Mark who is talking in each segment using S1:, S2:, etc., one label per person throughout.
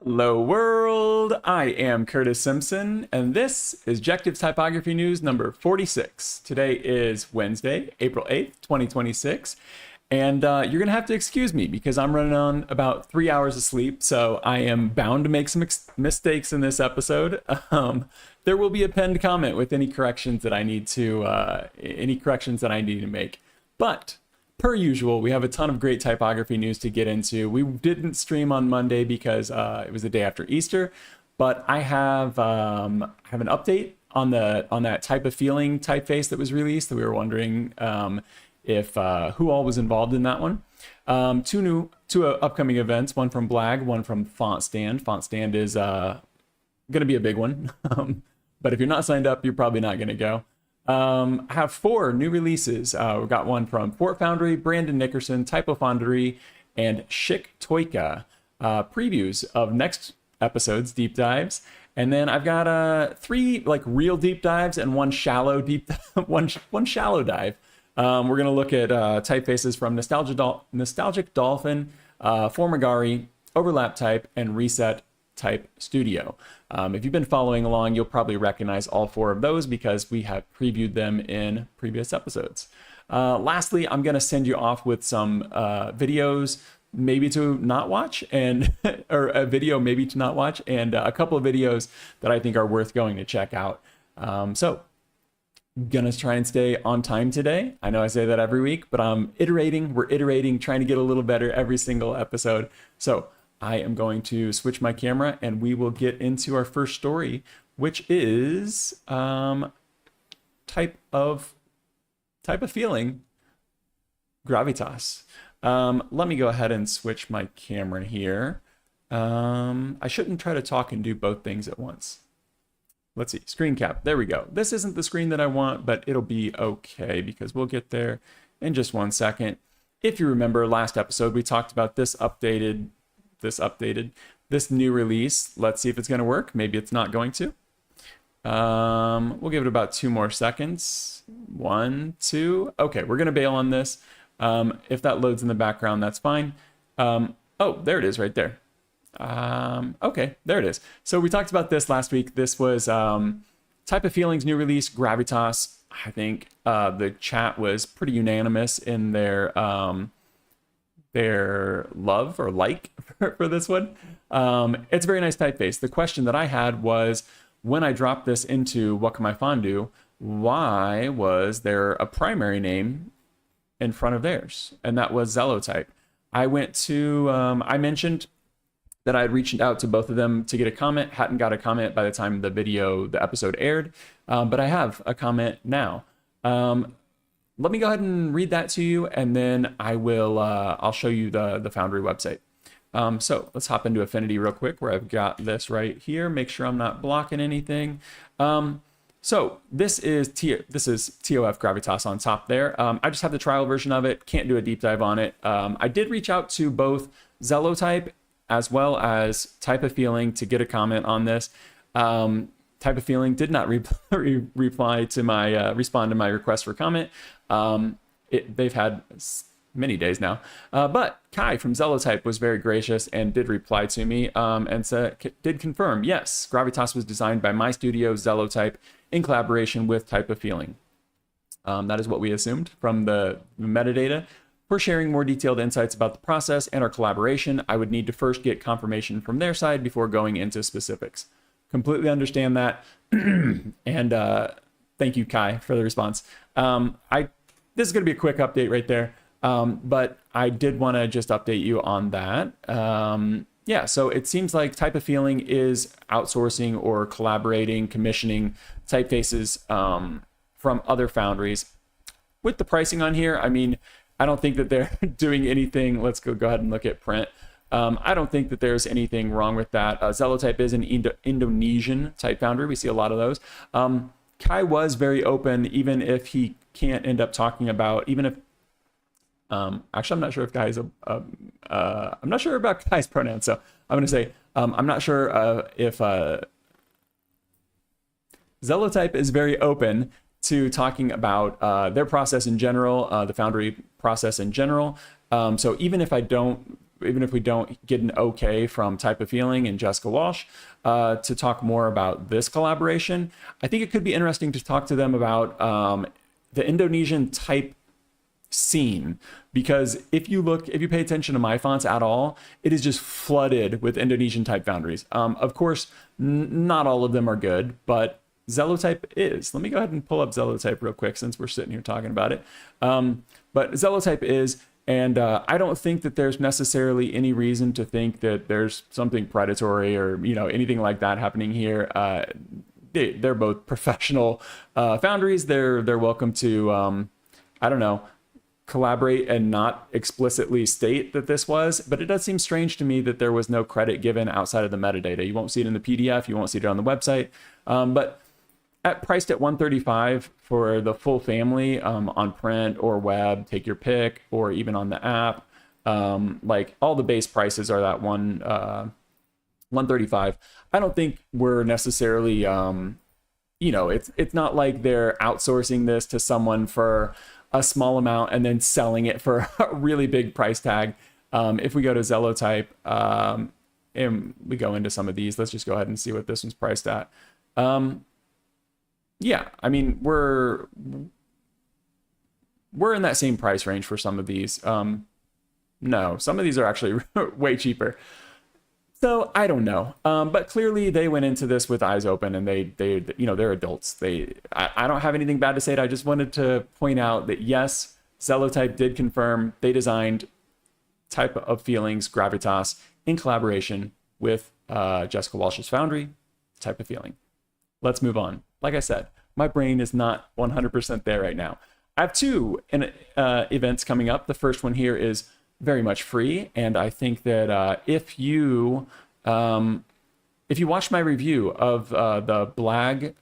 S1: Hello world, I am Curtis Simpson, and this is Jectives Typography News number 46. Today is Wednesday, April 8th, 2026, and you're going to have to excuse me because I'm running on about 3 hours of sleep, so I am bound to make some mistakes in this episode. There will be a pinned comment with any corrections that I need to make, but per usual, we have a ton of great typography news to get into. We didn't stream on Monday because it was the day after Easter, but I have an update on that Type of Feeling typeface that was released that we were wondering if who all was involved in that one. Two upcoming events, one from BLAG, one from Fontstand. Fontstand is going to be a big one, but if you're not signed up, you're probably not going to go. I have 4 new releases. We've got one from Foundry, Brandon Nickerson, Typofonderie, and Schick Toikka. Previews of next episode's deep dives. And then I've got 3 like real deep dives and one shallow one shallow dive. We're gonna look at typefaces from Nostalgic Dolphin, Formagari, Overlap Type, and Reset Type Studio. If you've been following along, you'll probably recognize all 4 of those because we have previewed them in previous episodes. Lastly, I'm going to send you off with some videos maybe to not watch and or a video maybe to not watch and a couple of videos that I think are worth going to check out. So gonna try and stay on time today. I know I say that every week, but we're iterating, trying to get a little better every single episode. So I am going to switch my camera and we will get into our first story, which is type of feeling, Gravitas. Let me go ahead and switch my camera here. I shouldn't try to talk and do both things at once. Let's see, screen cap, there we go. This isn't the screen that I want, but it'll be okay because we'll get there in just 1 second. If you remember last episode, we talked about this new release. Let's see if it's going to work. Maybe it's not going to. We'll give it about 2 more seconds. 1, 2. Okay, we're going to bail on this. If that loads in the background, that's fine. Oh, there it is right there. Okay, there it is. So we talked about this last week. This was Type of Feeling's new release, Gravitas. I think the chat was pretty unanimous in their love or like for this one. It's a very nice typeface. The question that I had was, when I dropped this into What Can I Fondue, why was there a primary name in front of theirs? And that was Zelowtype. I mentioned that I had reached out to both of them to get a comment, hadn't got a comment by the time the episode aired, but I have a comment now. Let me go ahead and read that to you, and then I'll show you the Foundry website. So let's hop into Affinity real quick, where I've got this right here. Make sure I'm not blocking anything. So this is TOF Gravitas on top there. I just have the trial version of it. Can't do a deep dive on it. I did reach out to both Zelowtype as well as Type of Feeling to get a comment on this. Type of Feeling did not respond to my request for comment. They've had many days now, but Kai from Zelowtype was very gracious and did reply to me and did confirm, yes, Gravitas was designed by my studio, Zelowtype, in collaboration with Type of Feeling. That is what we assumed from the metadata. For sharing more detailed insights about the process and our collaboration, I would need to first get confirmation from their side before going into specifics. Completely understand that. And thank you, Kai, for the response. This is going to be a quick update right there, but I did want to just update you on that. Yeah, so it seems like Type of Feeling is outsourcing or collaborating, commissioning typefaces from other foundries. With the pricing on here, I mean, I don't think that they're doing anything. Let's go ahead and look at print. I don't think that there's anything wrong with that. Zelowtype is an Indonesian type foundry. We see a lot of those. Kai was very open, even if he can't end up talking about, even if, actually, I'm not sure if Kai's, I'm not sure about Kai's pronouns. So I'm going to say, I'm not sure if Zelowtype is very open to talking about their process in general, the Foundry process in general. So even if I don't if we don't get an okay from Type of Feeling and Jessica Walsh to talk more about this collaboration. I think it could be interesting to talk to them about the Indonesian type scene, because if you pay attention to my fonts at all, it is just flooded with Indonesian type foundries. Of course, not all of them are good, but Zelowtype is. Let me go ahead and pull up Zelowtype real quick since we're sitting here talking about it. But Zelowtype is, and I don't think that there's necessarily any reason to think that there's something predatory or anything like that happening here. They're both professional foundries. They're welcome to I don't know, collaborate and not explicitly state that this was, but it does seem strange to me that there was no credit given outside of the metadata. You won't see it in the PDF, you won't see it on the website, but priced at $135 for the full family on print or web, take your pick, or even on the app. Like all the base prices are that $135. I don't think we're necessarily, it's not like they're outsourcing this to someone for a small amount and then selling it for a really big price tag. If we go to Zelowtype and we go into some of these, let's just go ahead and see what this one's priced at. Yeah, I mean, we're in that same price range for some of these. No, some of these are actually way cheaper. So I don't know, but clearly they went into this with eyes open, and they're adults. I don't have anything bad to say. I just wanted to point out that yes, Zelowtype did confirm they designed Type of Feelings Gravitas in collaboration with Jessica Walsh's Foundry, Type of Feeling. Let's move on. Like I said, my brain is not 100% there right now. I have two events coming up. The first one here is very much free, and I think that if you watched my review of the BLAG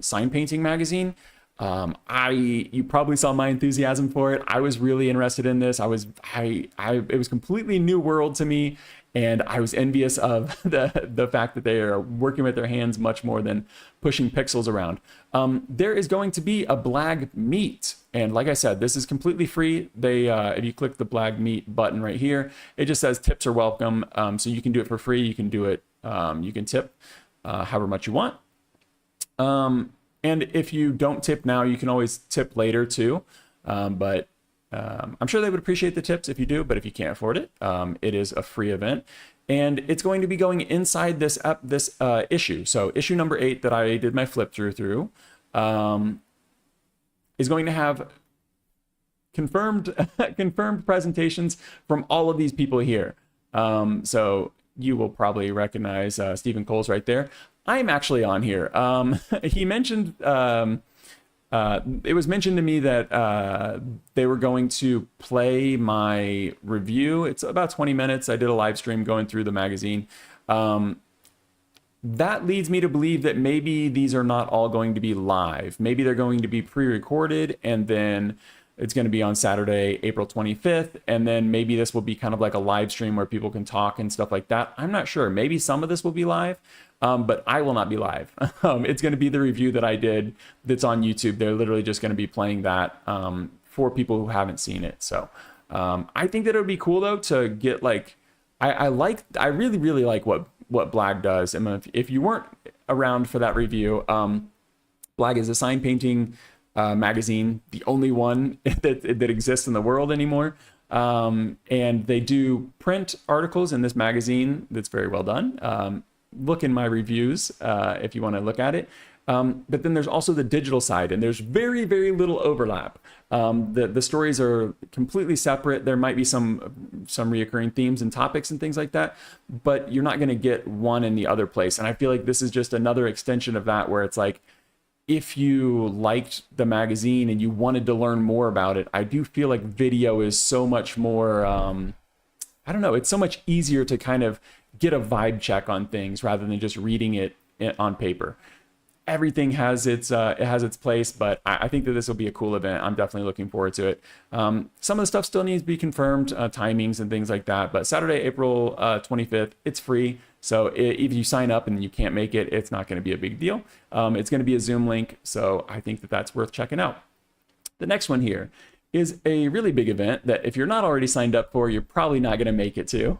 S1: sign painting magazine, you probably saw my enthusiasm for it. I was really interested in this. It was completely new world to me, and I was envious of the fact that they are working with their hands much more than pushing pixels around. There is going to be a BLAG meet. And like I said, this is completely free. If you click the BLAG meet button right here, it just says tips are welcome. So you can do it for free. You can do it, you can tip however much you want. And if you don't tip now, you can always tip later too. But I'm sure they would appreciate the tips if you do, but if you can't afford it, it is a free event. And it's going to be going inside this issue. So issue number 8 that I did my flip through is going to have confirmed presentations from all of these people here. So you will probably recognize Stephen Cole's right there. I'm actually on here. He mentioned, it was mentioned to me that they were going to play my review. It's about 20 minutes. I did a live stream going through the magazine. That leads me to believe that maybe these are not all going to be live. Maybe they're going to be pre-recorded, and then it's going to be on Saturday, April 25th. And then maybe this will be kind of like a live stream where people can talk and stuff like that. I'm not sure. Maybe some of this will be live, but I will not be live. It's going to be the review that I did that's on YouTube. They're literally just going to be playing that for people who haven't seen it. So I think that it would be cool though to get like, I really, really like what BLAG does. And if you weren't around for that review, BLAG is a sign painting magazine, the only one that exists in the world anymore. And they do print articles in this magazine that's very well done. Look in my reviews if you want to look at it. But then there's also the digital side, and there's very, very little overlap. The stories are completely separate. There might be some reoccurring themes and topics and things like that, but you're not going to get one in the other place. And I feel like this is just another extension of that, where it's like, if you liked the magazine and you wanted to learn more about it, I do feel like video is so much more, I don't know, it's so much easier to kind of get a vibe check on things rather than just reading it on paper. Everything has its place, but I think that this will be a cool event. I'm definitely looking forward to it. Some of the stuff still needs to be confirmed, timings and things like that. But Saturday, April 25th, it's free. So if you sign up and you can't make it, it's not going to be a big deal. It's going to be a Zoom link, so I think that that's worth checking out. The next one here is a really big event that if you're not already signed up for, you're probably not going to make it to.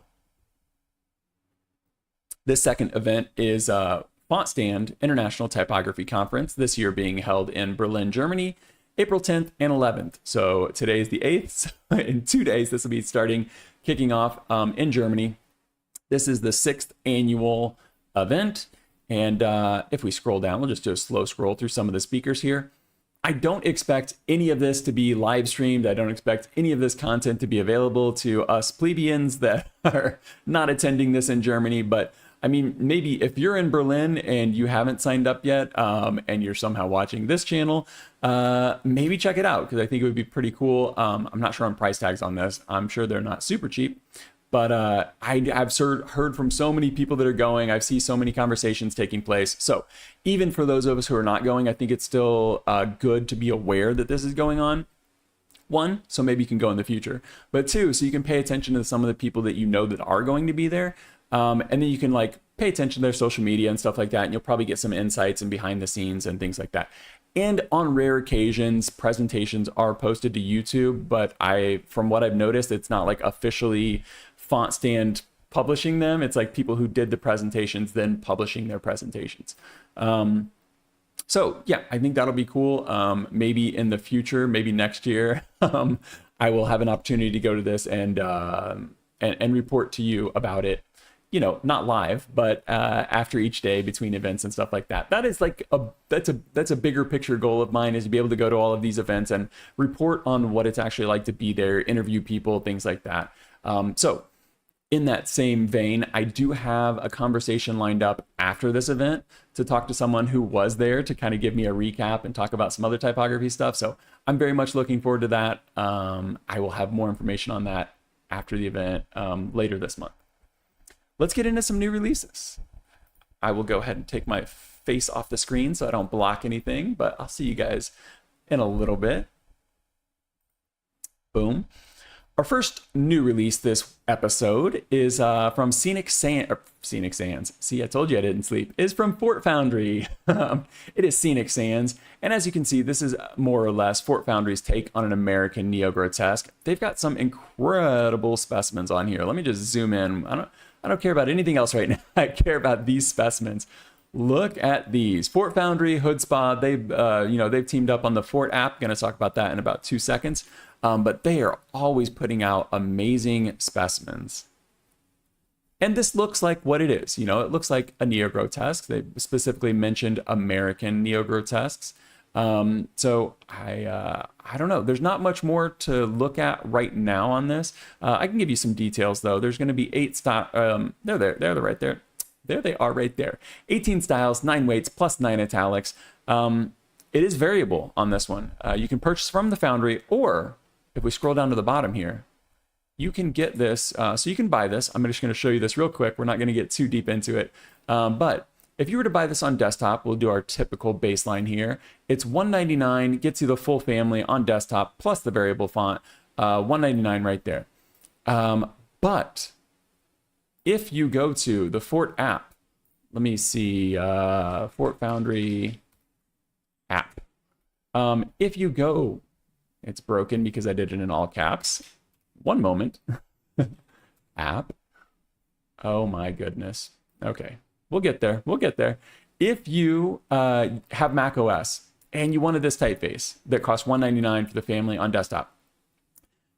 S1: This second event is Fontstand International Typography Conference, this year being held in Berlin, Germany, April 10th and 11th. So today is the 8th. So in 2 days, this will be kicking off in Germany. This is the 6th annual event. And if we scroll down, we'll just do a slow scroll through some of the speakers here. I don't expect any of this to be live streamed. I don't expect any of this content to be available to us plebeians that are not attending this in Germany. But I mean, maybe if you're in Berlin and you haven't signed up yet, and you're somehow watching this channel, maybe check it out, because I think it would be pretty cool. I'm not sure on price tags on this. I'm sure they're not super cheap. But I've heard from so many people that are going. I've seen so many conversations taking place. So even for those of us who are not going, I think it's still good to be aware that this is going on. One, so maybe you can go in the future. But two, so you can pay attention to some of the people that you know that are going to be there. And then you can like pay attention to their social media and stuff like that. And you'll probably get some insights and behind the scenes and things like that. And on rare occasions, presentations are posted to YouTube. But from what I've noticed, it's not like officially Fontstand publishing them. It's like people who did the presentations then publishing their presentations. So yeah, I think that'll be cool. Maybe in the future, maybe next year, I will have an opportunity to go to this and report to you about it. You know, not live, but after each day between events and stuff like that. That is like that's a bigger picture goal of mine, is to be able to go to all of these events and report on what it's actually like to be there, interview people, things like that. So in that same vein, I do have a conversation lined up after this event to talk to someone who was there to kind of give me a recap and talk about some other typography stuff. So I'm very much looking forward to that. I will have more information on that after the event later this month. Let's get into some new releases. I will go ahead and take my face off the screen so I don't block anything, but I'll see you guys in a little bit. Boom. Our first new release this episode is from Scenic Sands. See, I told you I didn't sleep. Is from Fort Foundry. It is Scenic Sands. And as you can see, this is more or less Fort Foundry's take on an American neo-grotesque. They've got some incredible specimens on here. Let me just zoom in. I don't care about anything else right now. I care about these specimens. Look at these. Fort Foundry, Hood Spa, they've teamed up on the Fort app. Going to talk about that in about 2 seconds. But they are always putting out amazing specimens. And this looks like what it is. You know, it looks like a neo-grotesque. They specifically mentioned American neo-grotesques. So I don't know. There's not much more to look at right now on this. I can give you some details though. There's going to be 8 styles. They're right there. There they are right there. 18 styles, 9 weights, plus 9 italics. It is variable on this one. You can purchase from the Foundry, or if we scroll down to the bottom here, you can get this. So you can buy this. I'm just going to show you this real quick. We're not going to get too deep into it. But if you were to buy this on desktop, we'll do our typical baseline here. It's $199, gets you the full family on desktop plus the variable font. $199 right there. But if you go to the Fort app, let me see, Fort Foundry app. If you go, it's broken because I did it in all caps. One moment. App. Oh my goodness. Okay. We'll get there. We'll get there. If you have Mac OS and you wanted this typeface that costs $199 for the family on desktop,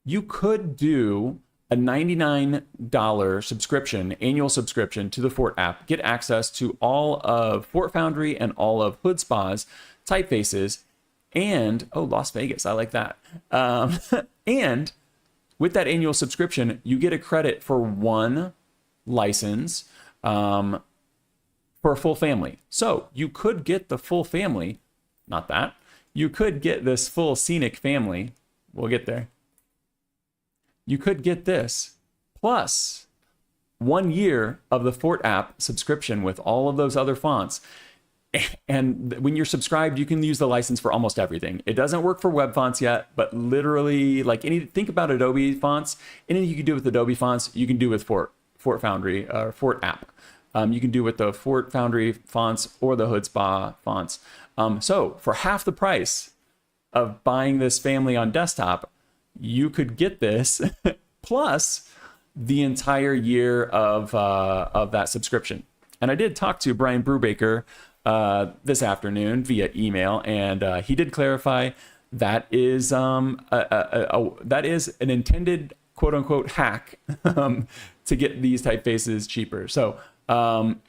S1: you could do a $99 subscription, annual subscription to the Fort app, get access to all of Fort Foundry and all of Hood Spa's typefaces, and, oh, Las Vegas, I like that. And with that annual subscription, you get a credit for 1 license for a full family. So you could get the full family, not that. You could get this full Scenic family. We'll get there. You could get this plus 1 year of the Fort app subscription with all of those other fonts. And when you're subscribed, you can use the license for almost everything. It doesn't work for web fonts yet, but literally, like think about Adobe fonts. Anything you can do with Adobe fonts, you can do with Fort Foundry or Fort app. You can do with the Fort Foundry fonts or the Hood Spa fonts. So for half the price of buying this family on desktop, you could get this plus the entire year of that subscription. And I did talk to Brian Brubaker this afternoon via email, and he did clarify that is that is an intended quote unquote hack to get these typefaces cheaper. So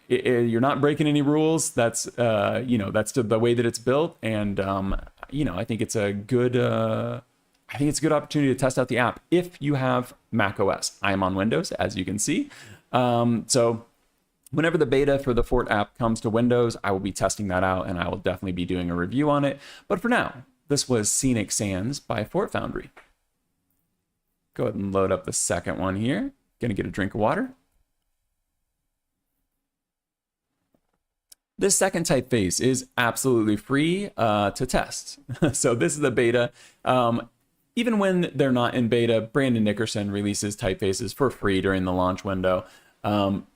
S1: you're not breaking any rules. That's that's the way that it's built, and I think it's a good opportunity to test out the app if you have Mac OS. I am on Windows, as you can see. So whenever the beta for the Fort app comes to Windows, I will be testing that out, and I will definitely be doing a review on it. But for now, this was Scenic Sans by Fort Foundry. Go ahead and load up the second one here. Gonna get a drink of water. This second typeface is absolutely free to test. So this is the beta. Even when they're not in beta, Brandon Nickerson releases typefaces for free during the launch window.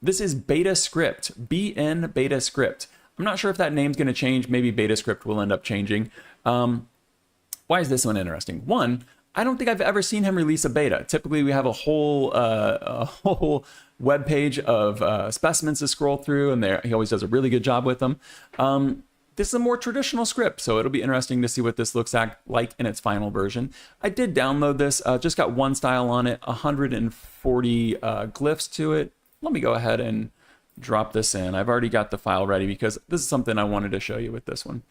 S1: This is Beta Script, BN Beta Script. I'm not sure if that name's going to change. Maybe Beta Script will end up changing. Why is this one interesting? One, I don't think I've ever seen him release a beta. Typically, we have a whole web page of specimens to scroll through, and he always does a really good job with them. This is a more traditional script, so it'll be interesting to see what this looks like in its final version. I did download this, just got one style on it, 140 glyphs to it. Let me go ahead and drop this in. I've already got the file ready because this is something I wanted to show you with this one.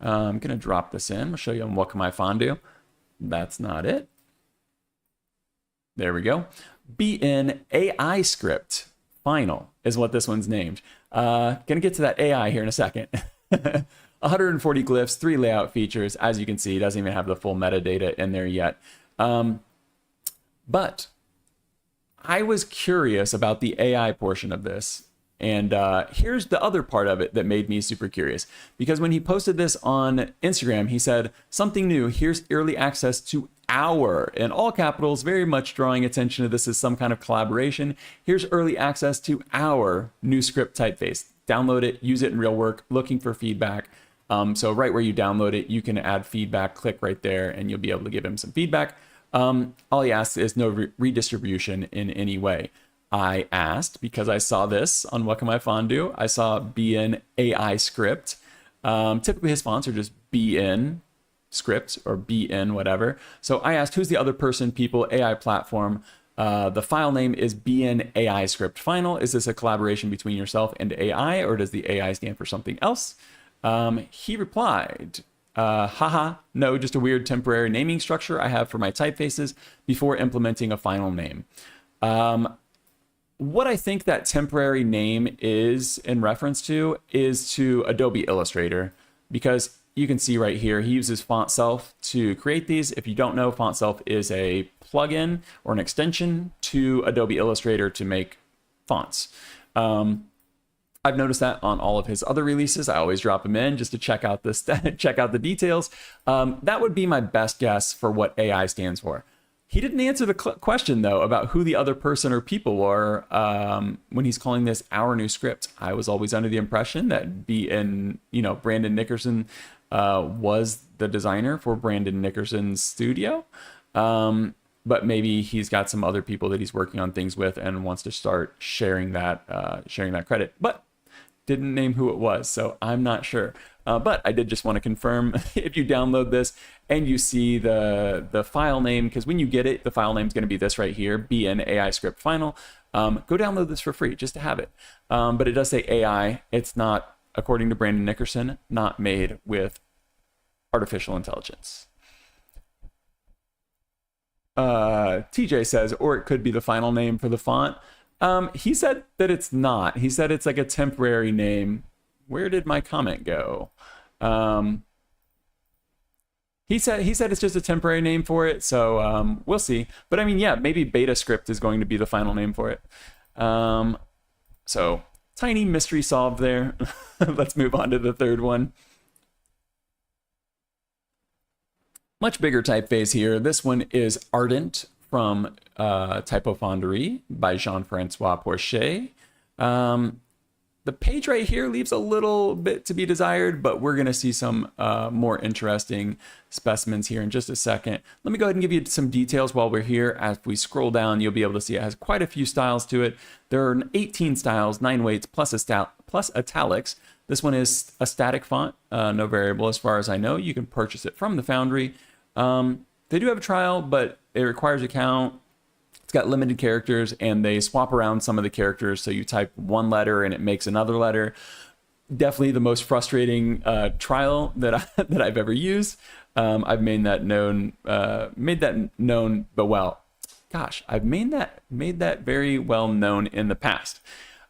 S1: I'm going to drop this in. I'll show you on Wacom. That's not it. There we go. BN AI script final is what this one's named. Gonna get to that AI here in a second. 140 glyphs, 3 layout features. As you can see, it doesn't even have the full metadata in there yet. But I was curious about the AI portion of this. And here's the other part of it that made me super curious. Because when he posted this on Instagram, he said, something new, here's early access to our, in all capitals, very much drawing attention to this as some kind of collaboration. Here's early access to our new script typeface. Download it, use it in real work, looking for feedback. So right where you download it, you can add feedback, click right there, and you'll be able to give him some feedback. All he asks is no redistribution in any way. I asked because I saw this on Wacom. I saw BN AI script. Typically his fonts are just BN script or BN whatever. So I asked, who's the other person, people, AI platform? The file name is BN AI script final. Is this a collaboration between yourself and AI, or does the AI stand for something else? He replied, haha, no, just a weird temporary naming structure I have for my typefaces before implementing a final name. What I think that temporary name is in reference to is to Adobe Illustrator, because you can see right here, he uses FontSelf to create these. If you don't know, FontSelf is a plugin or an extension to Adobe Illustrator to make fonts. I've noticed that on all of his other releases. I always drop him in just to check out check out the details. That would be my best guess for what AI stands for. He didn't answer the question, though, about who the other person or people were when he's calling this our new script. I was always under the impression that Brandon Nickerson was the designer for Brandon Nickerson's studio. But maybe he's got some other people that he's working on things with and wants to start sharing that credit. But didn't name who it was, so I'm not sure. But I did just want to confirm, if you download this and you see the file name, because when you get it, the file name is going to be this right here, BN AI script final. Go download this for free just to have it. But it does say AI. It's not, according to Brandon Nickerson, not made with artificial intelligence. TJ says, or it could be the final name for the font. He said that it's not. He said it's like a temporary name. Where did my comment go? He said it's just a temporary name for it, so we'll see. But I mean, yeah, maybe beta script is going to be the final name for it. So tiny mystery solved there. Let's move on to the third one. Much bigger typeface here. This one is Ardent from Typofonderie by Jean-Francois Porcher. The page right here leaves a little bit to be desired, but we're going to see some more interesting specimens here in just a second. Let me go ahead and give you some details while we're here. As we scroll down, you'll be able to see it has quite a few styles to it. There are 18 styles, 9 weights, plus italics. This one is a static font, no variable as far as I know. You can purchase it from the Foundry. They do have a trial, but it requires account. It's got limited characters, and they swap around some of the characters. So you type one letter and it makes another letter. Definitely the most frustrating trial that I've ever used. I've made that known. But well, gosh, I've made that very well known in the past.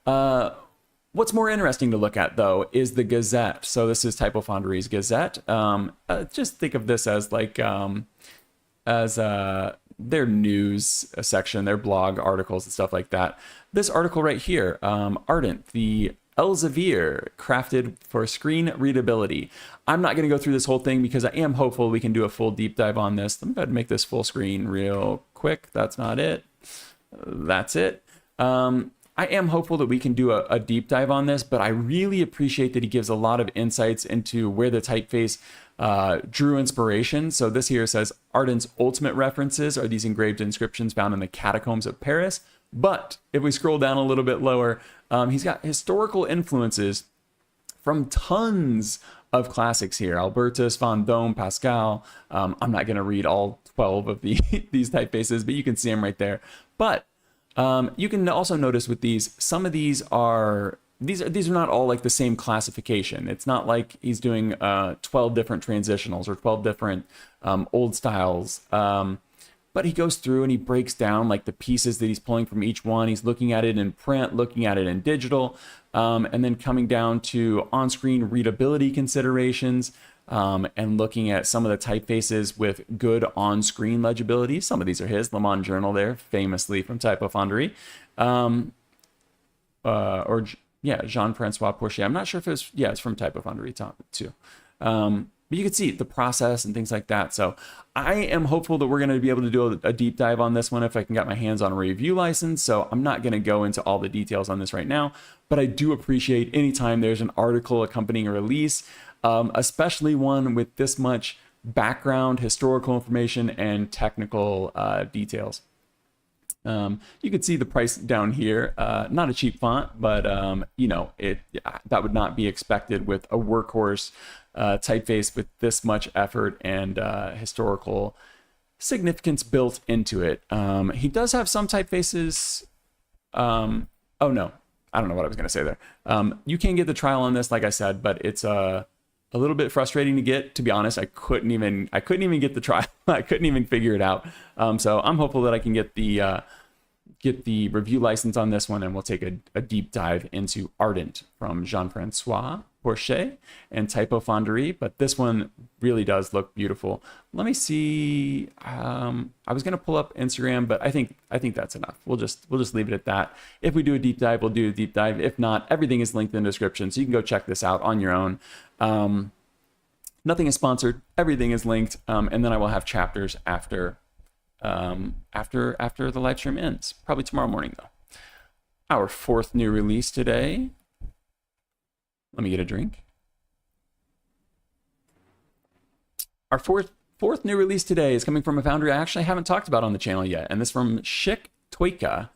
S1: What's more interesting to look at, though, is the Gazette. So this is Typofondrie's Gazette. Just think of this as like their news section, their blog articles and stuff like that. This article right here, Ardent, the Elsevier, crafted for screen readability. I'm not going to go through this whole thing because I am hopeful we can do a full deep dive on this. Let me go ahead and make this full screen real quick. That's not it. That's it. I am hopeful that we can do a deep dive on this, but I really appreciate that he gives a lot of insights into where the typeface drew inspiration. So this here says Ardent's ultimate references are these engraved inscriptions found in the catacombs of Paris. But if we scroll down a little bit lower, he's got historical influences from tons of classics here. Albertus, Vendôme, Pascal. I'm not going to read all 12 of these typefaces, but you can see them right there. But you can also notice with these, some of these are not all like the same classification. It's not like he's doing 12 different transitionals or 12 different old styles. But he goes through and he breaks down like the pieces that he's pulling from each one. He's looking at it in print, looking at it in digital, and then coming down to on-screen readability considerations, and looking at some of the typefaces with good on-screen legibility. Some of these are his. Le Monde Journal there, famously from Typofonderie. Jean-Francois Porcher. I'm not sure if it's from Typofonderie too. But you can see the process and things like that. So I am hopeful that we're going to be able to do a deep dive on this one if I can get my hands on a review license. So I'm not going to go into all the details on this right now, but I do appreciate anytime there's an article accompanying a release, especially one with this much background, historical information, and technical details. You can see the price down here. Not a cheap font, but that would not be expected with a workhorse typeface with this much effort and historical significance built into it. He does have some typefaces. Oh no, I don't know what I was going to say there. You can get the trial on this, like I said, but it's a little bit frustrating to get. To be honest, I couldn't even get the trial. I couldn't even figure it out. So I'm hopeful that I can get the review license on this one, and we'll take a deep dive into Ardent from Jean-Francois Porcher and Typofonderie. But this one really does look beautiful. Let me see. I was gonna pull up Instagram, but I think that's enough. We'll just leave it at that. If we do a deep dive, we'll do a deep dive. If not, everything is linked in the description, so you can go check this out on your own. Nothing is sponsored. Everything is linked, and then I will have chapters after the live stream ends, probably tomorrow morning though. Our fourth new release today. Let me get a drink. Our fourth new release today is coming from a Foundry I actually haven't talked about on the channel yet, and this is from Schick Toikka.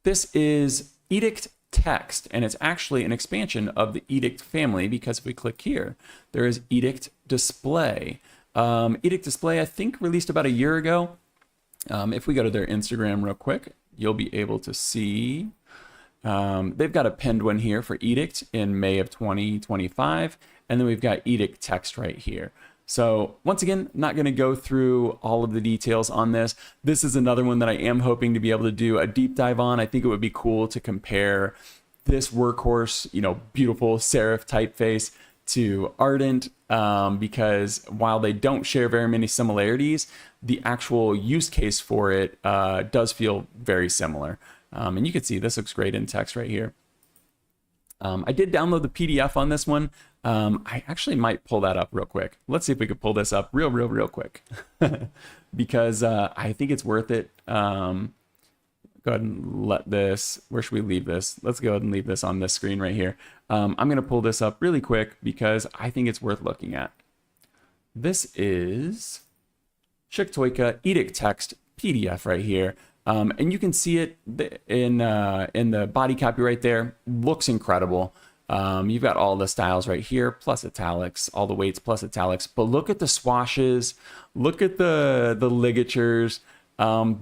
S1: This is Edict Text, and it's actually an expansion of the Edict family, because if we click here, there is Edict Display. Edict Display, I think, released about a year ago. If we go to their Instagram real quick, you'll be able to see they've got a pinned one here for Edict in May of 2025, and then we've got Edict Text right here. So once again, not going to go through all of the details on this. This is another one that I am hoping to be able to do a deep dive on. I think it would be cool to compare this workhorse, beautiful serif typeface to Ardent, because while they don't share very many similarities, the actual use case for it does feel very similar. And you can see this looks great in text right here. I did download the PDF on this one. I actually might pull that up real quick. Let's see if we could pull this up real quick, because I think it's worth it. Let's go ahead and let this, where should we leave this? Let's go ahead and leave this on this screen right here. I'm going to pull this up really quick because I think it's worth looking at. This is Schick Toikka Edict text PDF right here. And you can see it in the body copy right there. Looks incredible. You've got all the styles right here, plus italics, all the weights plus italics. But look at the swashes, look at the ligatures.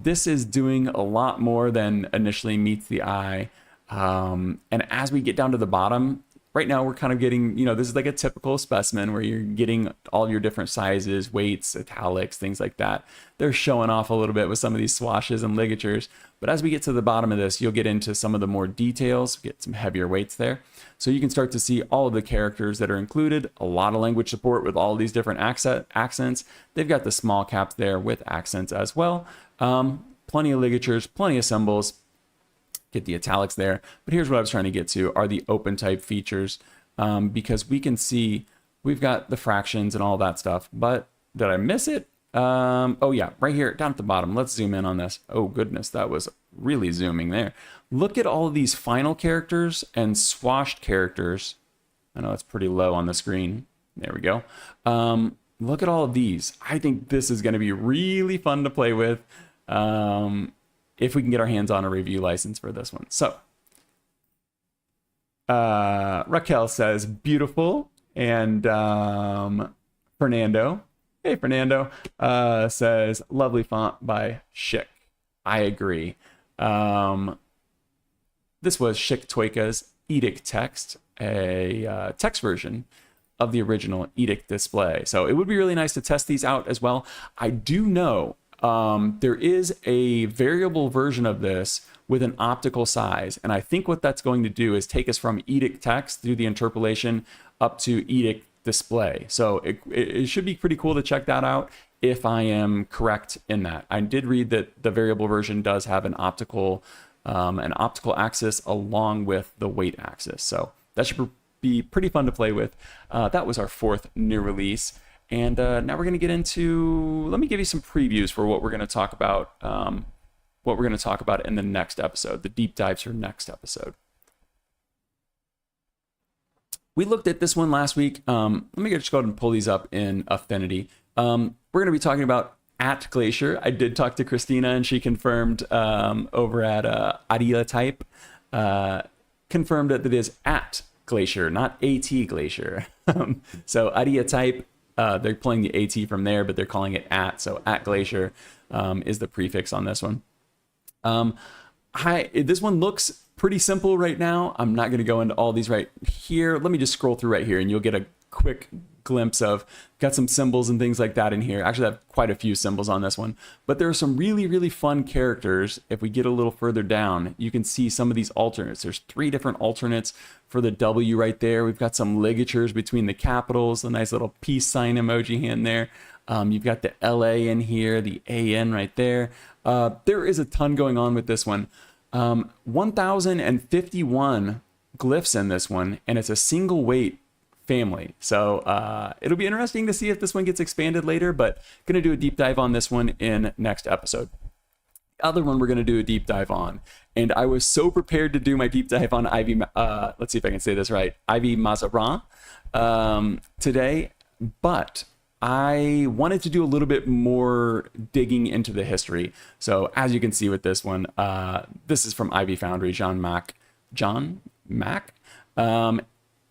S1: This is doing a lot more than initially meets the eye. And as we get down to the bottom, right now we're kind of getting, this is like a typical specimen where you're getting all your different sizes, weights, italics, things like that. They're showing off a little bit with some of these swashes and ligatures. But as we get to the bottom of this, you'll get into some of the more details, get some heavier weights there. So you can start to see all of the characters that are included, a lot of language support with all these different accents. They've got the small caps there with accents as well. Plenty of ligatures, plenty of symbols. Get the italics there. But here's what I was trying to get to are the open type features, because we can see we've got the fractions and all that stuff. But did I miss it? Oh yeah, right here down at the bottom. Let's zoom in on this. Oh goodness, that was really zooming there. Look at all of these final characters and swashed characters. I know it's pretty low on the screen. There we go. Look at all of these. I think this is going to be really fun to play with. If we can get our hands on a review license for this one. So Raquel says beautiful, and Fernando, hey Fernando, says lovely font by Schick. I agree. This was Schick Toikka's Edict text, a text version of the original Edict display. So it would be really nice to test these out as well. I do know there is a variable version of this with an optical size. And I think what that's going to do is take us from Edict text through the interpolation up to Edict display. So it should be pretty cool to check that out if I am correct in that. I did read that the variable version does have an optical axis along with the weight axis. So that should be pretty fun to play with. That was our fourth new release. And now we're going to get into, let me give you some previews for what we're going to talk about, in the next episode, the deep dives for next episode. We looked at this one last week. Let me just go ahead and pull these up in Affinity. We're going to be talking about at Glacier. I did talk to Christina and she confirmed over at Zelowtype, confirmed that it is at Glacier, not AT Glacier. So Zelowtype, they're pulling the AT from there, but they're calling it at. So at Glacier is the prefix on this one. This one looks pretty simple right now. I'm not going to go into all these right here. Let me just scroll through right here and you'll get a quick glimpse of, got some symbols and things like that in here. Actually, I have quite a few symbols on this one, but there are some really, really fun characters. If we get a little further down, you can see some of these alternates. There's 3 different alternates for the W right there. We've got some ligatures between the capitals, a nice little peace sign emoji hand there. You've got the LA in here, the AN right there. There is a ton going on with this one. 1,051 glyphs in this one, and it's a single weight family. So it'll be interesting to see if this one gets expanded later, but going to do a deep dive on this one in next episode. The other one we're going to do a deep dive on, and I was so prepared to do my deep dive on Ivy, let's see if I can say this right, Ivy Mazarin today, but I wanted to do a little bit more digging into the history. So as you can see with this one, this is from Ivy Foundry, John Mack.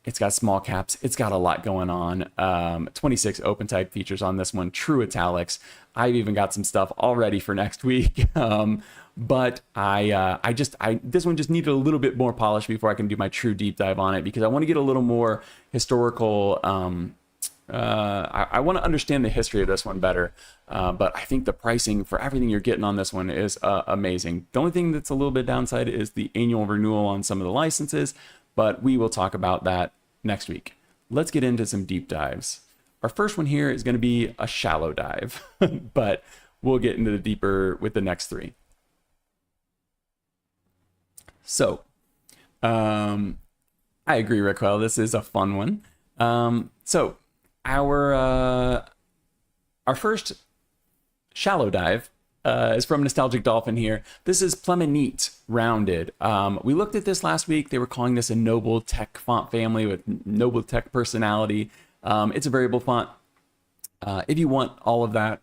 S1: It's got small caps. It's got a lot going on. 26 open type features on this one, true italics. I've even got some stuff already for next week. But this one just needed a little bit more polish before I can do my true deep dive on it, because I want to get a little more historical, I want to understand the history of this one better, but I think the pricing for everything you're getting on this one is amazing. The only thing that's a little bit downside is the annual renewal on some of the licenses, but we will talk about that next week. Let's get into some deep dives. Our first one here is going to be a shallow dive, but we'll get into the deeper with the next 3. So, I agree, Raquel. This is a fun one. So our first shallow dive is from Nostalgic Dolphin here. This is Plemenit rounded. We looked at this last week. They were calling this a noble tech font family with noble tech personality. It's a variable font. If you want all of that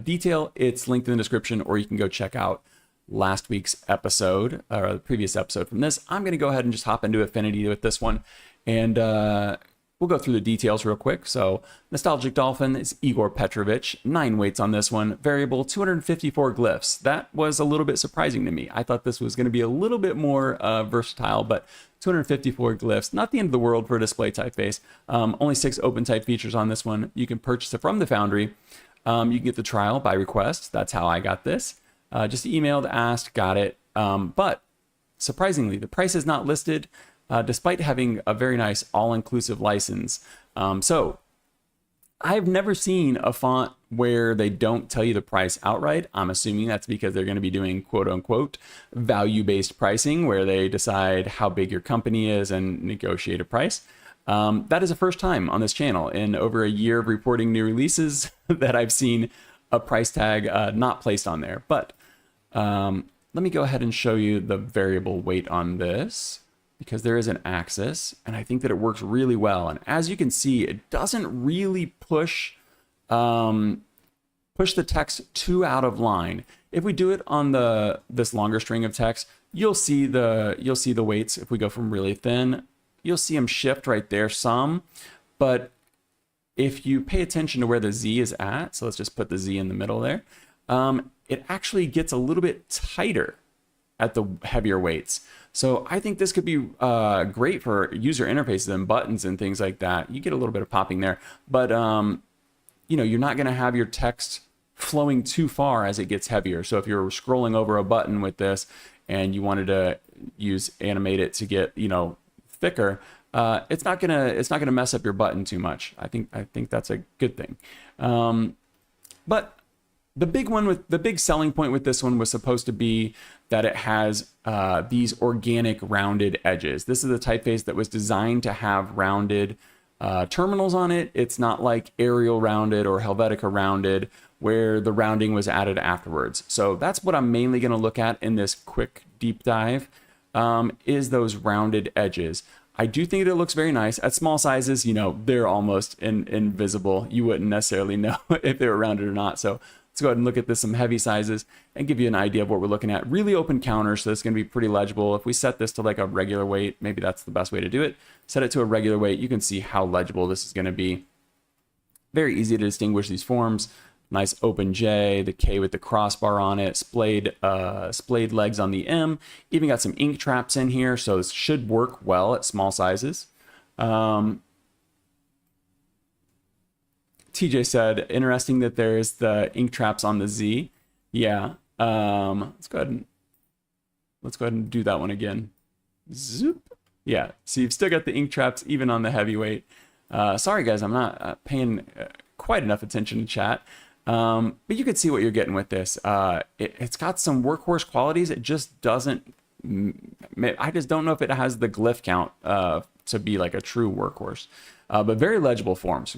S1: detail, it's linked in the description, or you can go check out last week's episode, or the previous episode from this. I'm going to go ahead and just hop into Affinity with this one, and we'll go through the details real quick. So Nostalgic Dolphin is Igor Petrovich, 9 weights on this one, variable 254 glyphs. That was a little bit surprising to me. I thought this was going to be a little bit more versatile, but 254 glyphs, not the end of the world for a display typeface. Only 6 open type features on this one. You can purchase it from the Foundry. You can get the trial by request. That's how I got this. Just emailed, asked, got it. But surprisingly, the price is not listed, despite having a very nice all-inclusive license. So I've never seen a font where they don't tell you the price outright. I'm assuming that's because they're going to be doing quote-unquote value-based pricing, where they decide how big your company is and negotiate a price. That is the first time on this channel in over a year of reporting new releases that I've seen a price tag not placed on there. But let me go ahead and show you the variable weight on this, because there is an axis, and I think that it works really well. And as you can see, it doesn't really push the text too out of line. If we do it on this longer string of text, you'll see the weights. If we go from really thin, you'll see them shift right there some. But if you pay attention to where the Z is at, so let's just put the Z in the middle there, it actually gets a little bit tighter at the heavier weights. So I think this could be great for user interfaces and buttons and things like that. You get a little bit of popping there, but you know, you're not going to have your text flowing too far as it gets heavier. So if you're scrolling over a button with this and you wanted to animate it to get, you know, thicker, it's not gonna mess up your button too much. I think that's a good thing. But the big selling point with this one was supposed to be that it has these organic rounded edges. This is a typeface that was designed to have rounded terminals on it. It's not like Arial rounded or Helvetica rounded, where the rounding was added afterwards. So that's what I'm mainly going to look at in this quick deep dive, is those rounded edges. I do think it looks very nice. At small sizes, you know, they're almost invisible. You wouldn't necessarily know if they were rounded or not. So let's go ahead and look at some heavy sizes and give you an idea of what we're looking at. Really open counter, so it's going to be pretty legible. If we set this to like a regular weight, maybe that's the best way to do it. Set it to a regular weight. You can see how legible this is going to be. Very easy to distinguish these forms. Nice open J, the K with the crossbar on it, splayed legs on the M. Even got some ink traps in here, so this should work well at small sizes. TJ said, interesting that there's the ink traps on the Z. Yeah. Let's go ahead and do that one again. Zoop. Yeah. So you've still got the ink traps even on the heavyweight. Sorry guys, I'm not paying quite enough attention to chat. But you can see what you're getting with this. It's got some workhorse qualities. It just doesn't, I just don't know if it has the glyph count to be like a true workhorse. But very legible forms,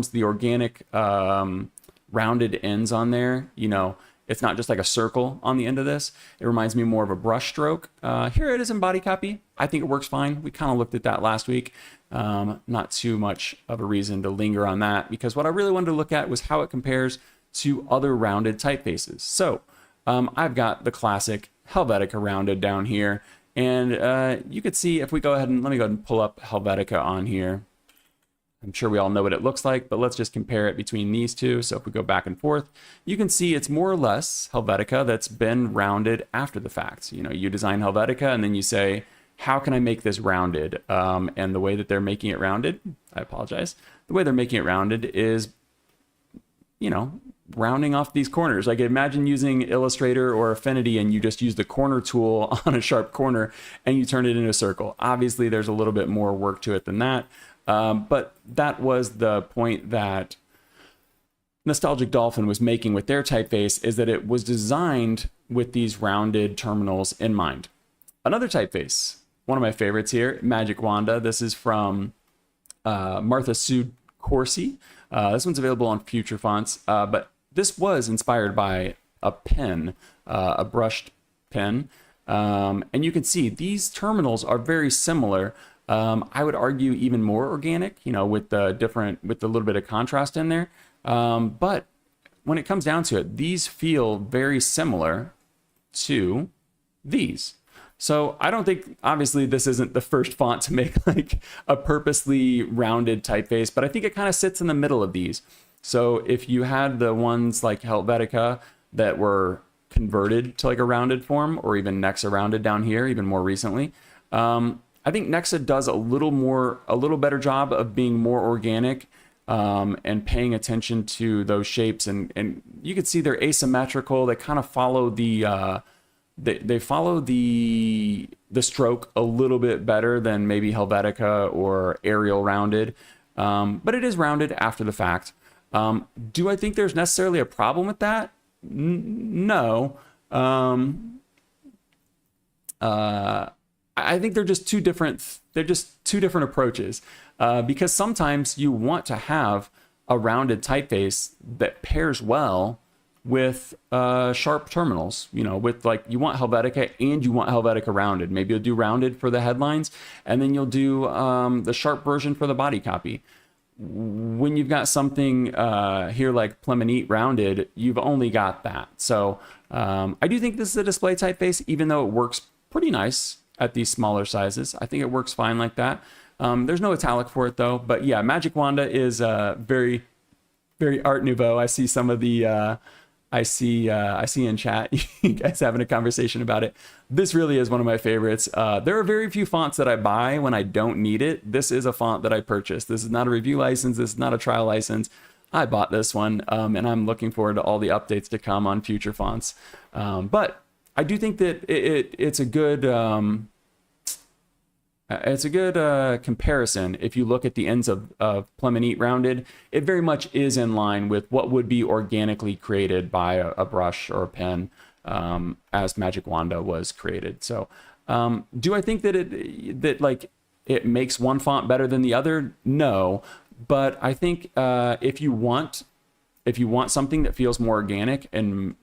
S1: the organic rounded ends on there, you know, it's not just like a circle on the end of this. It reminds me more of a brush stroke. Here it is in body copy. I think it works fine. We kind of looked at that last week. Not too much of a reason to linger on that, because what I really wanted to look at was how it compares to other rounded typefaces. So I've got the classic Helvetica rounded down here, and you could see if we go ahead and let me go ahead and pull up Helvetica on here. I'm sure we all know what it looks like, but let's just compare it between these two. So if we go back and forth, you can see it's more or less Helvetica that's been rounded after the fact. You know, you design Helvetica and then you say, how can I make this rounded? And the way that they're making it rounded, I apologize. The way they're making it rounded is, you know, rounding off these corners. Like imagine using Illustrator or Affinity and you just use the corner tool on a sharp corner and you turn it into a circle. Obviously, there's a little bit more work to it than that. But that was the point that Nostalgic Dolphin was making with their typeface, is that it was designed with these rounded terminals in mind. Another typeface, one of my favorites here, Magic Wanda. This is from Martha Sue Corsi. This one's available on Future Fonts, but this was inspired by a pen, a brushed pen. And you can see these terminals are very similar. I would argue even more organic, you know, with the little bit of contrast in there. But when it comes down to it, these feel very similar to these. So I don't think, obviously this isn't the first font to make like a purposely rounded typeface, but I think it kind of sits in the middle of these. So if you had the ones like Helvetica that were converted to like a rounded form, or even Nexa rounded down here, even more recently, I think Nexa does a little better job of being more organic, and paying attention to those shapes. And you can see they're asymmetrical. They kind of follow they follow the stroke a little bit better than maybe Helvetica or Arial rounded, but it is rounded after the fact. Do I think there's necessarily a problem with that? No. I think they're just two different approaches, because sometimes you want to have a rounded typeface that pairs well with sharp terminals, you know, with like, you want Helvetica and you want Helvetica rounded. Maybe you'll do rounded for the headlines, and then you'll do the sharp version for the body copy. When you've got something here like Plemenit rounded, you've only got that. So I do think this is a display typeface, even though it works pretty nice at these smaller sizes. I think it works fine like that. There's no italic for it though, but yeah, Magic Wanda is very, very Art Nouveau. I see some of the I see in chat you guys having a conversation about it. This really is one of my favorites. There are very few fonts that I buy when I don't need it. This is a font that I purchased. This is not a review license. This is not a trial license. I bought this one, and I'm looking forward to all the updates to come on future fonts. But I do think that it's a good comparison. If you look at the ends of Plemenit rounded, it very much is in line with what would be organically created by a brush or a pen, as Magic Wanda was created. So do I think that it makes one font better than the other? No, but I think if you want something that feels more organic and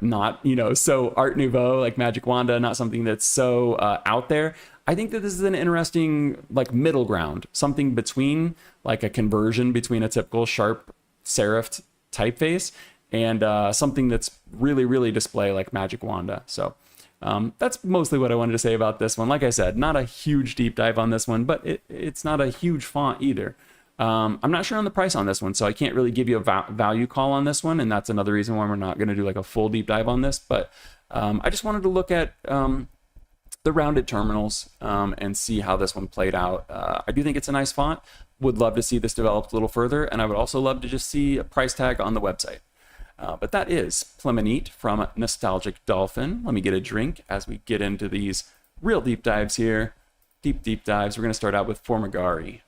S1: not, you know, so Art Nouveau like Magic Wanda, not something that's so out there, I think that this is an interesting like middle ground, something between like a conversion between a typical sharp serifed typeface and something that's really, really display like Magic Wanda. So that's mostly what I wanted to say about this one. Like I said, not a huge deep dive on this one, but it's not a huge font either. I'm not sure on the price on this one, so I can't really give you a value call on this one, and that's another reason why we're not going to do like a full deep dive on this. But I just wanted to look at the rounded terminals and see how this one played out. I do think it's a nice font. Would love to see this developed a little further, and I would also love to just see a price tag on the website. But that is Plemenit from Nostalgic Dolphin. Let me get a drink as we get into these real deep dives here. Deep dives. We're going to start out with Formagari.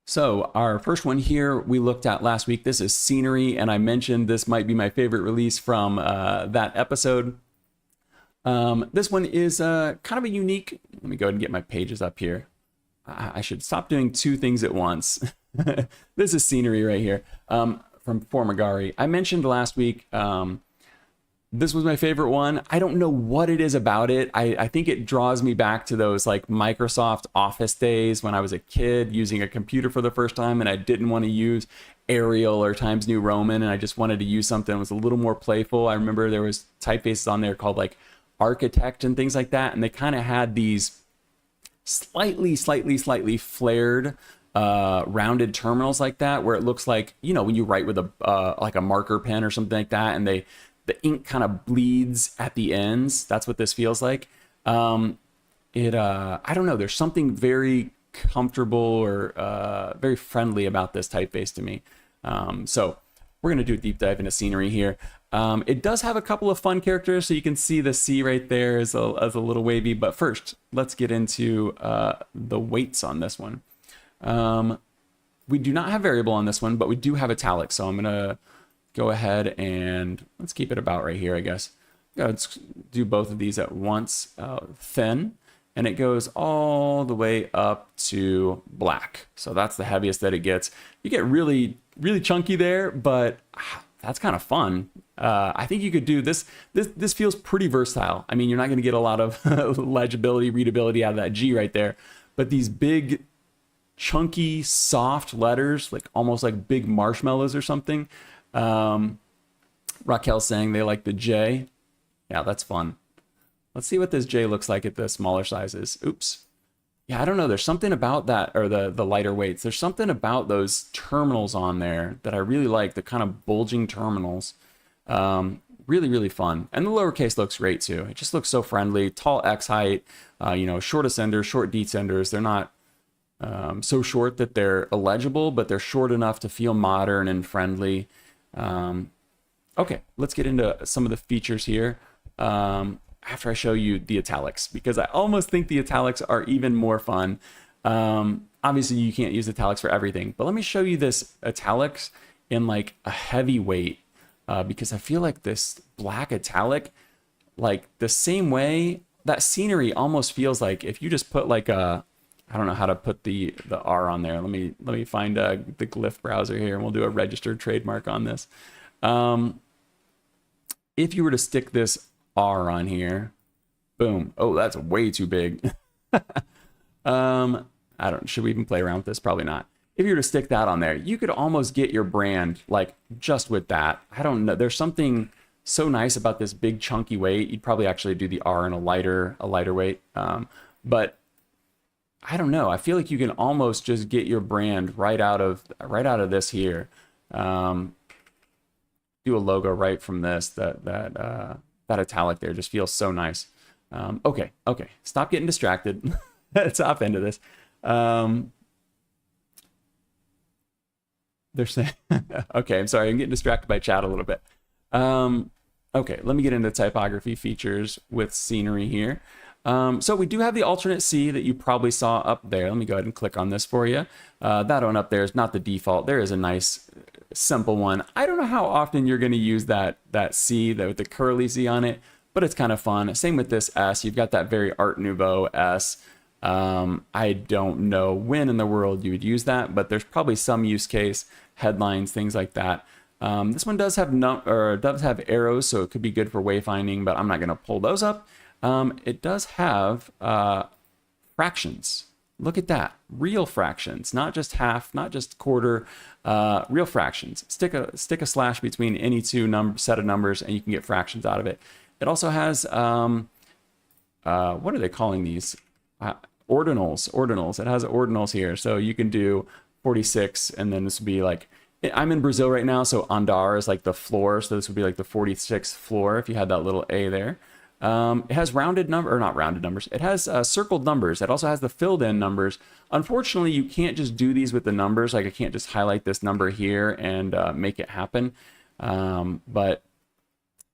S1: So our first one here we looked at last week. This is Scenery, and I mentioned this might be my favorite release from that episode. This one is kind of a unique. Let me go ahead and get my pages up here. I should stop doing two things at once. This is Scenery right here from Formagari. I mentioned last week this was my favorite one. I don't know what it is about it. I think it draws me back to those like Microsoft Office days when I was a kid using a computer for the first time, and I didn't want to use Arial or Times New Roman, and I just wanted to use something that was a little more playful. I remember there was typefaces on there called like Architect and things like that, and they kind of had these slightly flared rounded terminals like that, where it looks like, you know, when you write with a like a marker pen or something like that, and the ink kind of bleeds at the ends. That's what this feels like. I don't know. There's something very comfortable or very friendly about this typeface to me. So we're going to do a deep dive into Scenery here. It does have a couple of fun characters, so you can see the C right there as a little wavy. But first, let's get into the weights on this one. We do not have variable on this one, but we do have italic. So I'm going to go ahead and let's keep it about right here, I guess. Let's do both of these at once. Thin. and it goes all the way up to black. So that's the heaviest that it gets. You get really, really chunky there, but that's kind of fun. I think you could do this. This feels pretty versatile. I mean, you're not going to get a lot of legibility, readability out of that G right there, but these big, chunky, soft letters, like almost like big marshmallows or something. Raquel's saying they like the J. Yeah, that's fun. Let's see what this J looks like at the smaller sizes. Oops. Yeah, I don't know. There's something about that, or the lighter weights. There's something about those terminals on there that I really like, the kind of bulging terminals. Really, really fun. And the lowercase looks great too. It just looks so friendly. Tall X height, short ascenders, short descenders. They're not so short that they're illegible, but they're short enough to feel modern and friendly. Okay, let's get into some of the features here. After I show you the italics, because I almost think the italics are even more fun. Obviously you can't use italics for everything, but let me show you this italics in like a heavy weight, because I feel like this black italic, like the same way that scenery almost feels like if you just put like a, I don't know how to put the R on there. Let me find the glyph browser here and we'll do a registered trademark on this. If you were to stick this R on here, boom. Oh, that's way too big. Should we even play around with this? Probably not. If you were to stick that on there, you could almost get your brand like just with that. I don't know. There's something so nice about this big chunky weight. You'd probably actually do the R in a lighter weight. But I don't know. I feel like you can almost just get your brand right out of this here. Do a logo right from this. That italic there just feels so nice. Okay. Stop getting distracted. Top end of this. They're saying, okay, I'm sorry. I'm getting distracted by chat a little bit. Okay, let me get into typography features with scenery here. So we do have the alternate C that you probably saw up there. Let me go ahead and click on this for you. That one up there is not the default. There is a nice simple one. I don't know how often you're going to use that C with the curly Z on it, but it's kind of fun. Same with this S. You've got that very Art Nouveau S. I don't know when in the world you would use that, but there's probably some use case, headlines, things like that. This one does have arrows, so it could be good for wayfinding, but I'm not going to pull those up. It does have fractions. Look at that. Real fractions, not just half, not just quarter, real fractions. Stick a slash between any two set of numbers and you can get fractions out of it. It also has, what are they calling these? Ordinals. It has ordinals here. So you can do 46 and then this would be like, I'm in Brazil right now, so andar is like the floor. So this would be like the 46th floor if you had that little A there. It has not rounded numbers. It has circled numbers. It also has the filled in numbers. Unfortunately, you can't just do these with the numbers. Like I can't just highlight this number here and make it happen. But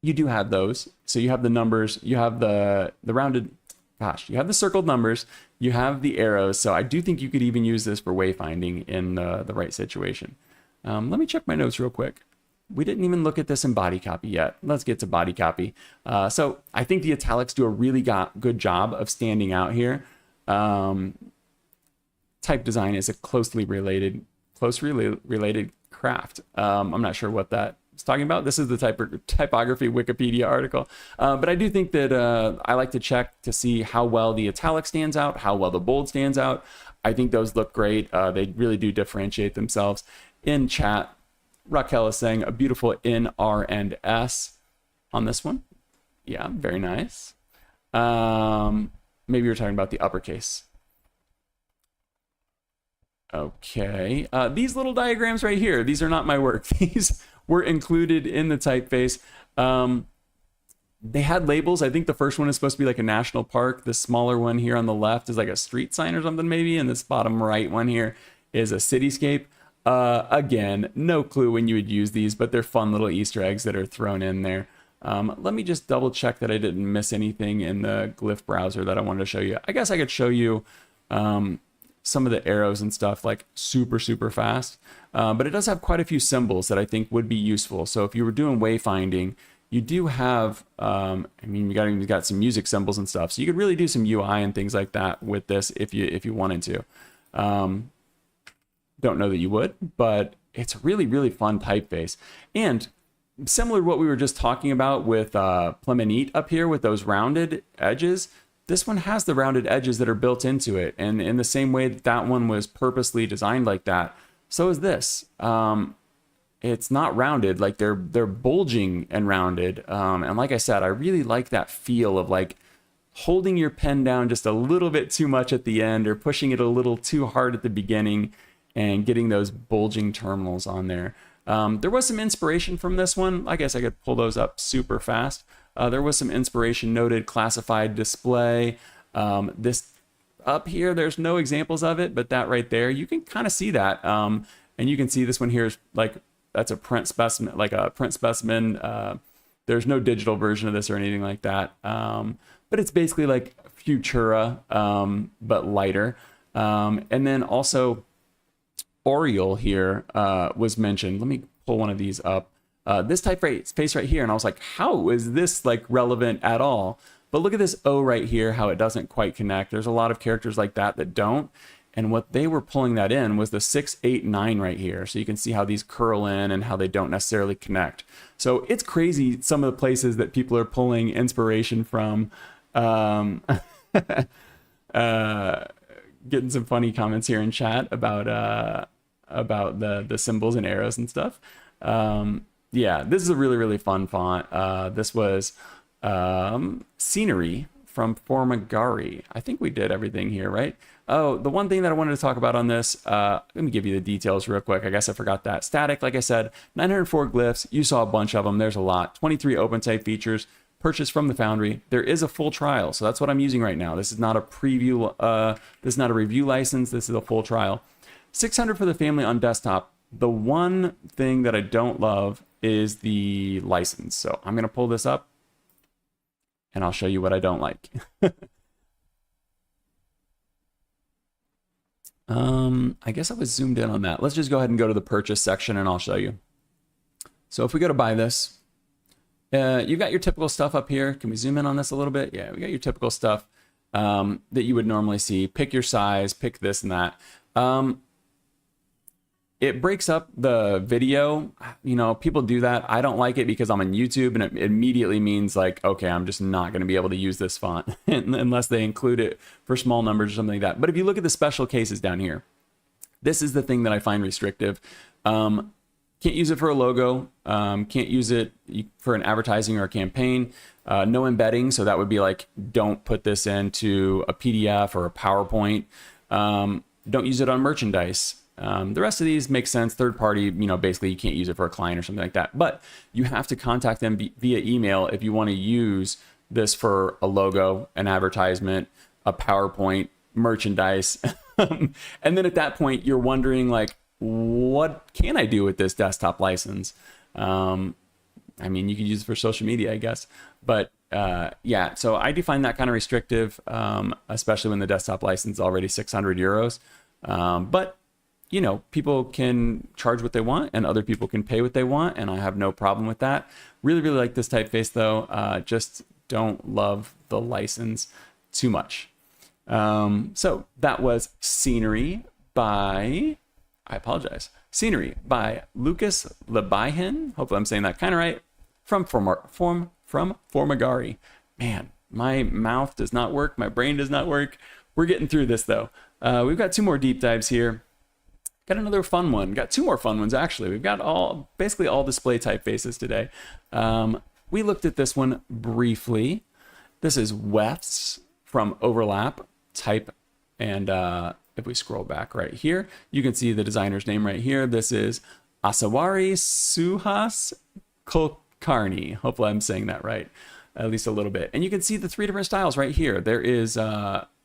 S1: you do have those. So you have the numbers, you have the rounded, you have the circled numbers, you have the arrows. So I do think you could even use this for wayfinding in the right situation. Let me check my notes real quick. We didn't even look at this in body copy yet. Let's get to body copy. So I think the italics do a really good job of standing out here. Type design is a closely related craft. I'm not sure what that is talking about. This is the typography Wikipedia article. But I do think that I like to check to see how well the italic stands out, how well the bold stands out. I think those look great. They really do differentiate themselves. In chat, Raquel is saying a beautiful N, R, and S on this one. Yeah, very nice. Maybe you're talking about the uppercase. Okay, these little diagrams right here, these are not my work. These were included in the typeface. They had labels. I think the first one is supposed to be like a national park. The smaller one here on the left is like a street sign or something maybe, and this bottom right one here is a cityscape. Again, no clue when you would use these, but they're fun little Easter eggs that are thrown in there. Let me just double check that I didn't miss anything in the glyph browser that I wanted to show you. I guess I could show you some of the arrows and stuff like super fast, but it does have quite a few symbols that I think would be useful. So if you were doing wayfinding, you do have, I mean, you got some music symbols and stuff. So you could really do some UI and things like that with this if you wanted to. Don't know that you would, but it's a really, really fun typeface. And similar to what we were just talking about with Plemenit up here with those rounded edges, this one has the rounded edges that are built into it. And in the same way that that one was purposely designed like that, so is this. It's not rounded, like they're bulging and rounded. And like I said, I really like that feel of like holding your pen down just a little bit too much at the end or pushing it a little too hard at the beginning and getting those bulging terminals on there. There was some inspiration from this one. I guess I could pull those up super fast. There was some inspiration noted, classified display. This up here, there's no examples of it, but that right there, you can kind of see that. And you can see this one here is like, that's a print specimen, like a print specimen. There's no digital version of this or anything like that. But it's basically like Futura, but lighter. And then also Oriole here was mentioned. Let me pull one of these up. This typeface right here, and I was like, how is this like relevant at all? But look at this O right here, how it doesn't quite connect. There's a lot of characters like that that don't. And what they were pulling that in was the 6, 8, 9 right here. So you can see how these curl in and how they don't necessarily connect. So it's crazy some of the places that people are pulling inspiration from. Getting some funny comments here in chat about the symbols and arrows and stuff. Yeah, this is a really, really fun font. This was Scenery from Formagari. I think we did everything here, right? Oh, the one thing that I wanted to talk about on this, let me give you the details real quick. I guess I forgot that. Static, like I said, 904 glyphs. You saw a bunch of them. There's a lot. 23 OpenType features purchased from the Foundry. There is a full trial, so that's what I'm using right now. This is not a preview. This is not a review license. This is a full trial. 600 for the family on desktop. The one thing that I don't love is the license. So I'm going to pull this up and I'll show you what I don't like. I guess I was zoomed in on that. Let's just go ahead and go to the purchase section and I'll show you. So if we go to buy this, you've got your typical stuff up here. Can we zoom in on this a little bit? Yeah, we got your typical stuff that you would normally see. Pick your size, pick this and that. It breaks up the video. You know, people do that. I don't like it because I'm on YouTube and it immediately means like, okay, I'm just not going to be able to use this font unless they include it for small numbers or something like that. But if you look at the special cases down here, this is the thing that I find restrictive. Can't use it for a logo. Can't use it for an advertising or a campaign. No embedding. So that would be like, don't put this into a PDF or a PowerPoint. Don't use it on merchandise. The rest of these make sense. Third party, you know, basically you can't use it for a client or something like that. But you have to contact them via email if you want to use this for a logo, an advertisement, a PowerPoint, merchandise. And then at that point, you're wondering like, what can I do with this desktop license? I mean, you could use it for social media, I guess. But yeah, so I do find that kind of restrictive, especially when the desktop license is already 600 euros. But you know, people can charge what they want and other people can pay what they want. And I have no problem with that. Really, really like this typeface though. Just don't love the license too much. So that was Scenery by, I apologize, Scenery by Lucas Lebihan. Hopefully I'm saying that kind of right. From Formagari. Man, my mouth does not work. My brain does not work. We're getting through this though. We've got 2 more deep dives here. Got another fun one. Got 2 more fun ones actually. We've got basically all display typefaces today. We looked at this one briefly. This is Wefts from Overlap Type, and if we scroll back right here, you can see the designer's name right here. This is Asawari Suhas Kulkarni. Hopefully I'm saying that right, at least a little bit. And you can see the 3 different styles right here. There is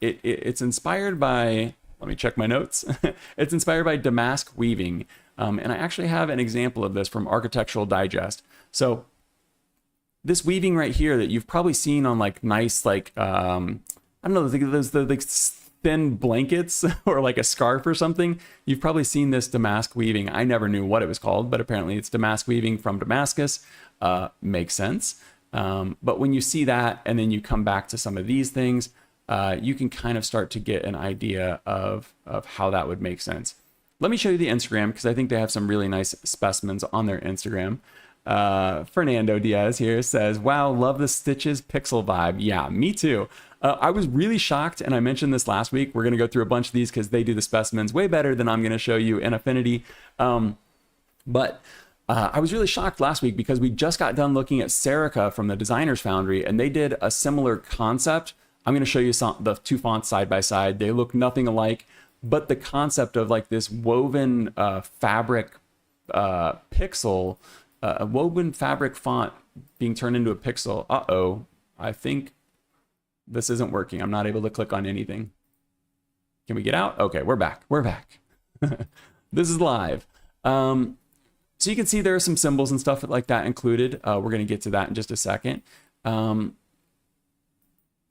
S1: it's inspired by, let me check my notes. It's inspired by damask weaving. And I actually have an example of this from Architectural Digest. So this weaving right here that you've probably seen on like nice, like, I don't know, those the like thin blankets or like a scarf or something. You've probably seen this damask weaving. I never knew what it was called, but apparently it's damask weaving from Damascus. makes sense. But when you see that and then you come back to some of these things, you can kind of start to get an idea of how that would make sense. Let me show you the Instagram, because I think they have some really nice specimens on their Instagram. Fernando Diaz here says, wow, love the Stitches pixel vibe. Yeah, me too. I was really shocked, and I mentioned this last week. We're going to go through a bunch of these because they do the specimens way better than I'm going to show you in Affinity. But I was really shocked last week because we just got done looking at Serica from the Designers Foundry, and they did a similar concept. I'm going to show you the two fonts side by side. They look nothing alike, but the concept of like this woven fabric pixel, a woven fabric font being turned into a pixel. Uh-oh, I think this isn't working. I'm not able to click on anything. Can we get out? Okay, we're back. We're back. This is live. So you can see there are some symbols and stuff like that included. We're going to get to that in just a second. I'm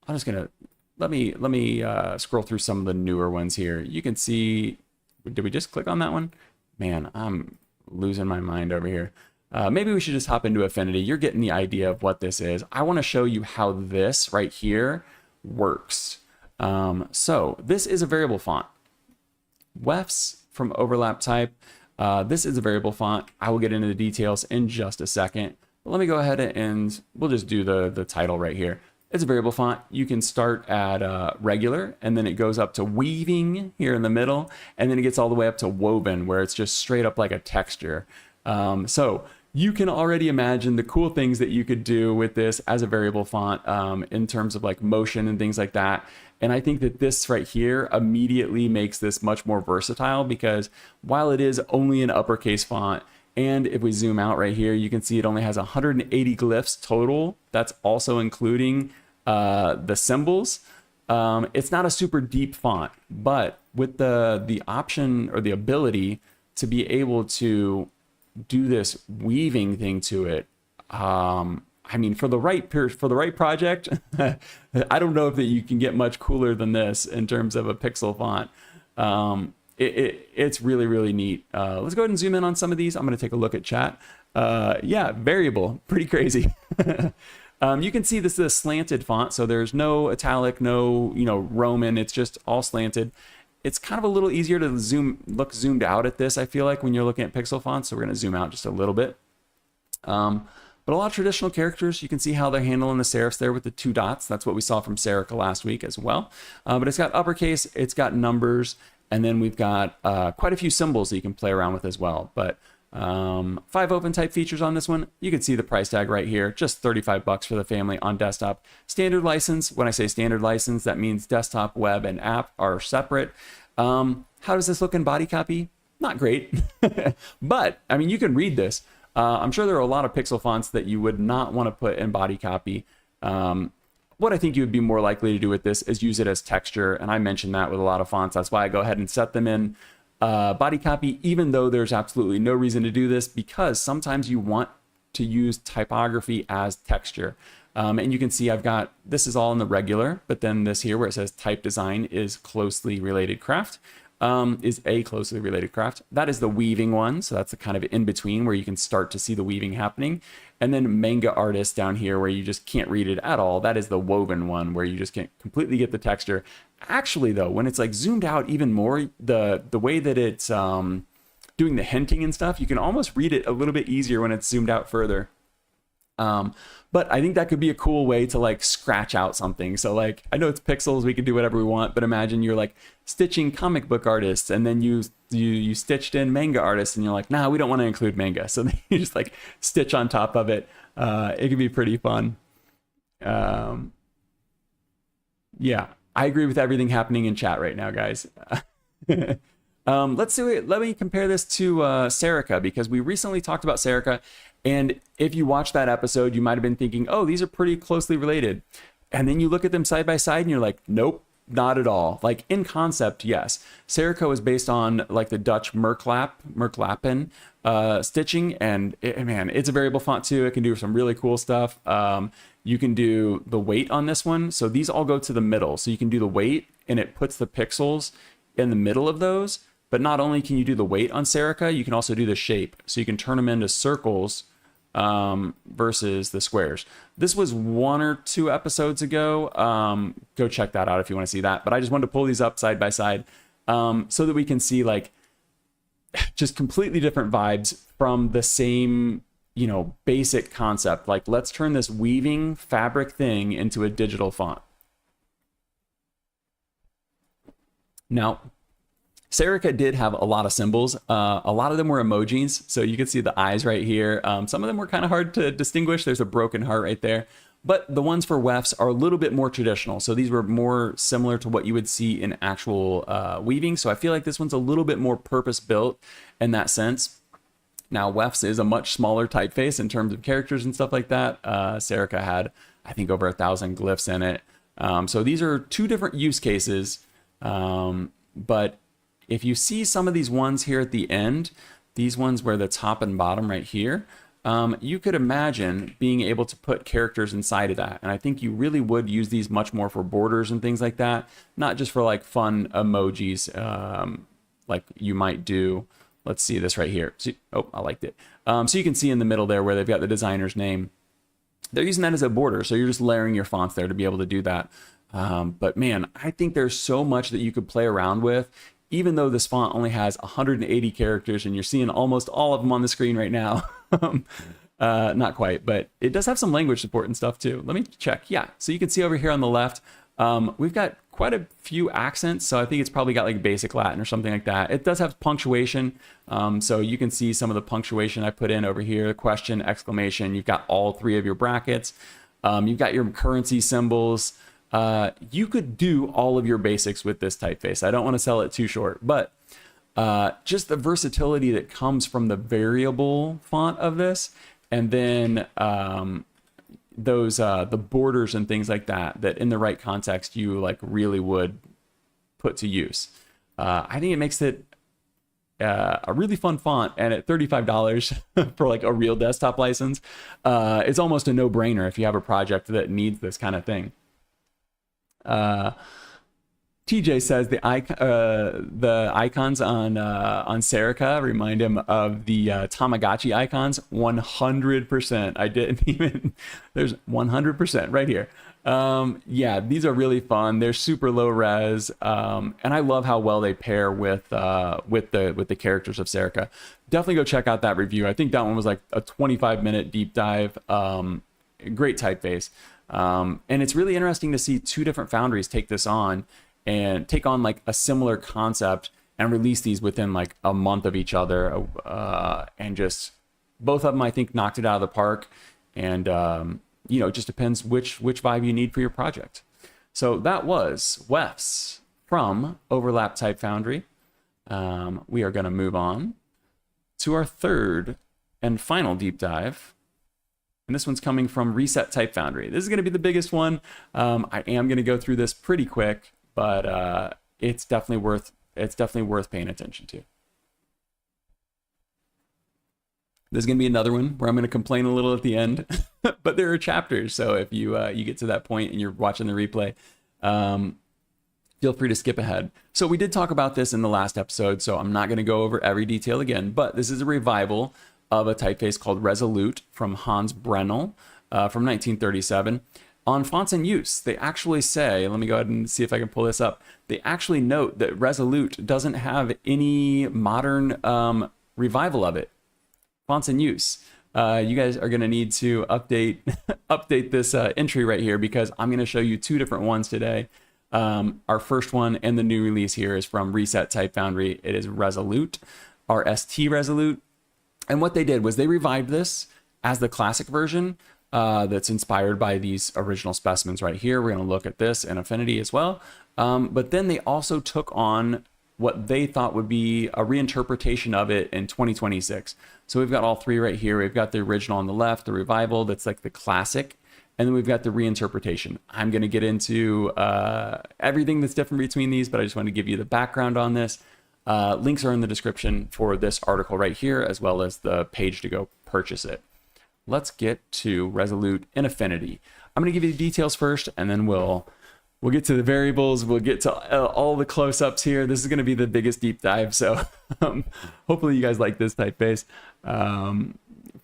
S1: just going to let me scroll through some of the newer ones here. You can see, did we just click on that one? Man, I'm losing my mind over here. Maybe we should just hop into Affinity. You're getting the idea of what this is. I want to show you how this right here works. So this is a variable font. Wefts from Overlap Type. This is a variable font. I will get into the details in just a second. But let me go ahead and we'll just do the title right here. It's a variable font. You can start at regular, and then it goes up to weaving here in the middle, and then it gets all the way up to woven, where it's just straight up like a texture. So you can already imagine the cool things that you could do with this as a variable font in terms of like motion and things like that. And I think that this right here immediately makes this much more versatile, because while it is only an uppercase font, and if we zoom out right here, you can see it only has 180 glyphs total. That's also including the symbols. It's not a super deep font, but with the option or the ability to be able to do this weaving thing to it, I mean, for the right project, I don't know if that you can get much cooler than this in terms of a pixel font. It's really, really neat. Let's go ahead and zoom in on some of these. I'm going to take a look at chat. Yeah, variable, pretty crazy. You can see this is a slanted font, so there's no italic, no Roman. It's just all slanted. It's kind of a little easier to look zoomed out at this, I feel like, when you're looking at pixel fonts. So we're going to zoom out just a little bit. But a lot of traditional characters, you can see how they're handling the serifs there with the 2 dots. That's what we saw from Serica last week as well. But it's got uppercase, it's got numbers, and then we've got quite a few symbols that you can play around with as well. But 5 open type features on this one. You can see the price tag right here, just $35 for the family on desktop. Standard license. When I say standard license, that means desktop, web, and app are separate. How does this look in body copy? Not great, but I mean, you can read this. I'm sure there are a lot of pixel fonts that you would not want to put in body copy. What I think you would be more likely to do with this is use it as texture, and I mentioned that with a lot of fonts. That's why I go ahead and set them in body copy, even though there's absolutely no reason to do this, because sometimes you want to use typography as texture. And you can see I've got, this is all in the regular, but then this here where it says type design is closely related craft. Is a closely related craft. That is the weaving one. So that's the kind of in between where you can start to see the weaving happening. And then manga artist down here where you just can't read it at all. That is the woven one where you just can't completely get the texture. Actually though, when it's like zoomed out even more, the way that it's doing the hinting and stuff, you can almost read it a little bit easier when it's zoomed out further. But I think that could be a cool way to like scratch out something. So like, I know it's pixels, we can do whatever we want, but imagine you're like stitching comic book artists and then you stitched in manga artists and you're like, nah, we don't want to include manga. So then you just like stitch on top of it. It can be pretty fun. Yeah, I agree with everything happening in chat right now, guys. Let's see, let me compare this to Serica, because we recently talked about Serica. And if you watch that episode, you might have been thinking, oh, these are pretty closely related. And then you look at them side by side and you're like, nope, not at all. Like in concept, yes. Serica is based on like the Dutch Merklappen stitching. And man, it's a variable font too. It can do some really cool stuff. You can do the weight on this one. So these all go to the middle. So you can do the weight and it puts the pixels in the middle of those. But not only can you do the weight on Serica, you can also do the shape. So you can turn them into circles versus the squares. This was 1 or 2 episodes ago. Go check that out if you want to see that. But I just wanted to pull these up side by side so that we can see like just completely different vibes from the same, you know, basic concept. Like, let's turn this weaving fabric thing into a digital font. Now, Serica did have a lot of symbols. A lot of them were emojis. So you can see the eyes right here. Some of them were kind of hard to distinguish. There's a broken heart right there. But the ones for Wefts are a little bit more traditional. So these were more similar to what you would see in actual weaving. So I feel like this one's a little bit more purpose-built in that sense. Now, Wefts is a much smaller typeface in terms of characters and stuff like that. Serica had, I think, over 1,000 glyphs in it. So these are 2 different use cases. But if you see some of these ones here at the end, these ones where the top and bottom right here, you could imagine being able to put characters inside of that. And I think you really would use these much more for borders and things like that, not just for like fun emojis like you might do. Let's see this right here. So, oh, I liked it. So you can see in the middle there where they've got the designer's name. They're using that as a border. So you're just layering your fonts there to be able to do that. But man, I think there's so much that you could play around with, even though this font only has 180 characters and you're seeing almost all of them on the screen right now. Not quite, but it does have some language support and stuff too. Let me check. Yeah, so you can see over here on the left, we've got quite a few accents. So I think it's probably got like basic Latin or something like that. It does have punctuation. So you can see some of the punctuation I put in over here, question, exclamation. You've got all 3 of your brackets. You've got your currency symbols. You could do all of your basics with this typeface. I don't want to sell it too short, but just the versatility that comes from the variable font of this, and then those the borders and things like that, that in the right context you like really would put to use. I think it makes it a really fun font, and at $35 for like a real desktop license, it's almost a no-brainer if you have a project that needs this kind of thing. TJ says the icons on Serica remind him of the Tamagotchi icons. 100%. I didn't even. There's 100% right here. Yeah, these are really fun. They're super low res, and I love how well they pair with the characters of Serica. Definitely go check out that review. I think that one was like a 25-minute deep dive. Great typeface. And it's really interesting to see 2 different foundries take this on and take on like a similar concept and release these within like a month of each other. And just both of them, I think, knocked it out of the park. And, you know, it just depends which vibe you need for your project. So that was Wefts from Overlap Type Foundry. We are going to move on to our 3rd and final deep dive. And this one's coming from Reset Type Foundry. This is going to be the biggest one. I am going to go through this pretty quick, but it's definitely worth paying attention to. There's going to be another one where I'm going to complain a little at the end, but there are chapters. So if you get to that point and you're watching the replay, feel free to skip ahead. So we did talk about this in the last episode, so I'm not going to go over every detail again, but this is a revival of a typeface called Resolut from Hans Brennel from 1937. On fonts in use, they actually say, let me go ahead and see if I can pull this up. They actually note that Resolut doesn't have any modern revival of it. Fonts in use. You guys are going to need to update this entry right here, because I'm going to show you 2 different ones today. Our first one and the new release here is from Reset Type Foundry. It is Resolut, RST Resolut. And what they did was they revived this as the classic version that's inspired by these original specimens right here. We're going to look at this in Affinity as well. But then they also took on what they thought would be a reinterpretation of it in 2026. So we've got all 3 right here. We've got the original on the left, the revival that's like the classic, and then we've got the reinterpretation. I'm going to get into everything that's different between these, but I just want to give you the background on this. Links are in the description for this article right here, as well as the page to go purchase it. Let's get to Resolut in Affinity. I'm going to give you the details first, and then we'll get to the variables. We'll get to all the close-ups here. This is going to be the biggest deep dive, so hopefully you guys like this typeface.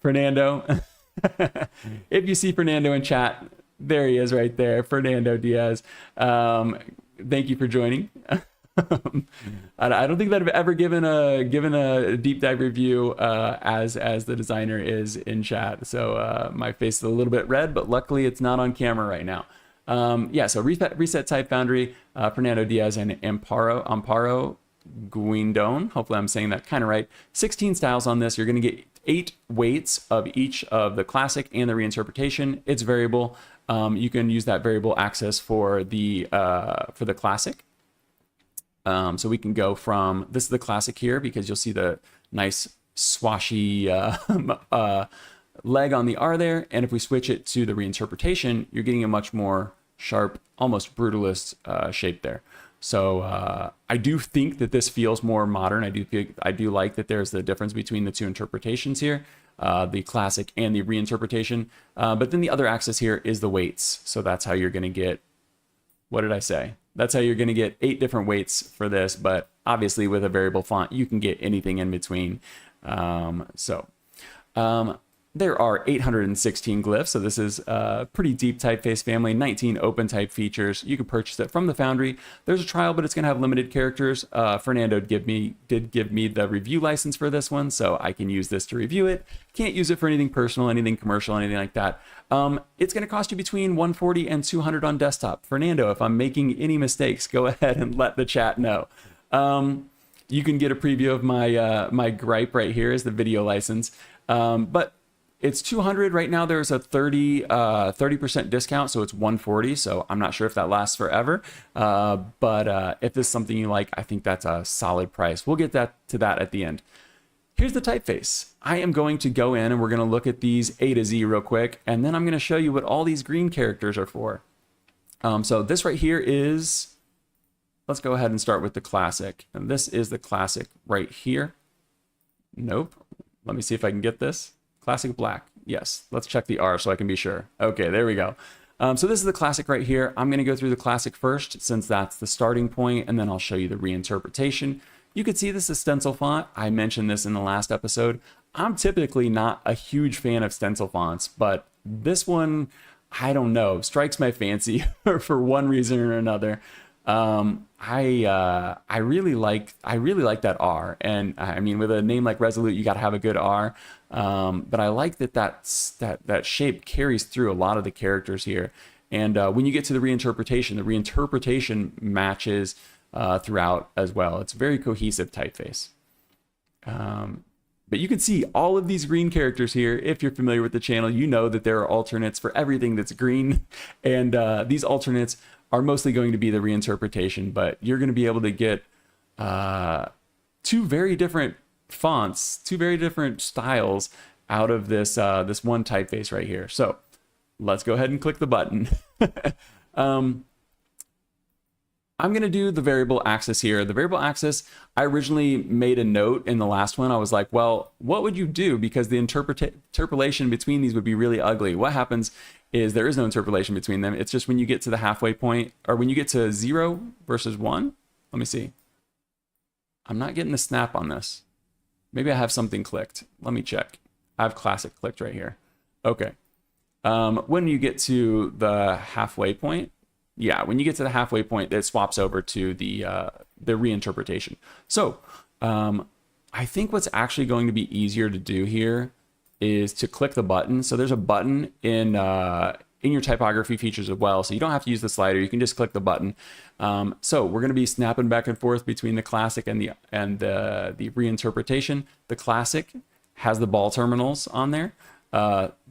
S1: Fernando, If you see Fernando in chat, there he is right there, Fernando Diaz. Thank you for joining. I don't think that I've ever given a deep dive review as the designer is in chat. So my face is a little bit red, but luckily it's not on camera right now. Yeah, so Reset Type Foundry, Fernando Diaz, and Amparo Guindon. Hopefully I'm saying that kind of right. 16 styles on this. You're going to get 8 weights of each of the classic and the reinterpretation. It's variable. You can use that variable access for the classic. So we can go from, this is the classic here because you'll see the nice swashy leg on the R there. And if we switch it to the reinterpretation, you're getting a much more sharp, almost brutalist shape there. So I do think that this feels more modern. I do like that there's the difference between the two interpretations here, the classic and the reinterpretation. But then the other axis here is the weights. So that's how you're going to get, what did I say? That's how you're going to get 8 different weights for this. But obviously with a variable font, you can get anything in between. There are 816 glyphs, so this is a pretty deep typeface family, 19 open type features. You can purchase it from the Foundry. There's a trial, but it's going to have limited characters. Fernando did give me the review license for this one, so I can use this to review it. Can't use it for anything personal, anything commercial, anything like that. It's going to cost you between $140 and $200 on desktop. Fernando, if I'm making any mistakes, go ahead and let the chat know. You can get a preview of my gripe right here is the video license. But it's $200 right now. There's a 30% discount, so it's $140. So I'm not sure if that lasts forever. But if this is something you like, I think that's a solid price. We'll get to that at the end. Here's the typeface. I am going to go in and we're going to look at these A to Z real quick, and then I'm going to show you what all these green characters are for. So this right here is, let's go ahead and start with the classic. And this is the classic right here. Nope. Let me see if I can get this. Classic black. Yes. Let's check the R so I can be sure. Okay, there we go. So this is the classic right here. I'm going to go through the classic first since that's the starting point, and then I'll show you the reinterpretation. You can see this is stencil font. I mentioned this in the last episode. I'm typically not a huge fan of stencil fonts, but this one, I don't know, strikes my fancy for one reason or another. I really like that R, and I mean, with a name like Resolut, you got to have a good R. But I like that shape carries through a lot of the characters here. And when you get to the reinterpretation matches throughout as well. It's a very cohesive typeface. But you can see all of these green characters here. If you're familiar with the channel, you know that there are alternates for everything that's green, and these alternates are mostly going to be the reinterpretation, but you're going to be able to get 2 very different fonts, 2 very different styles out of this this one typeface right here. So let's go ahead and click the button. I'm going to do the variable axis here. The variable axis, I originally made a note in the last one. I was like, well, what would you do? Because the interpolation between these would be really ugly. What happens is there is no interpolation between them. It's just when you get to the halfway point, or when you get to 0 versus 1. Let me see. I'm not getting the snap on this. Maybe I have something clicked. Let me check. I have classic clicked right here. Okay. When you get to the halfway point, yeah, when you get to the halfway point, it swaps over to the reinterpretation. So I think what's actually going to be easier to do here is to click the button. So there's a button in your typography features as well. So you don't have to use the slider. You can just click the button. So we're going to be snapping back and forth between the classic and the reinterpretation. The classic has the ball terminals on there.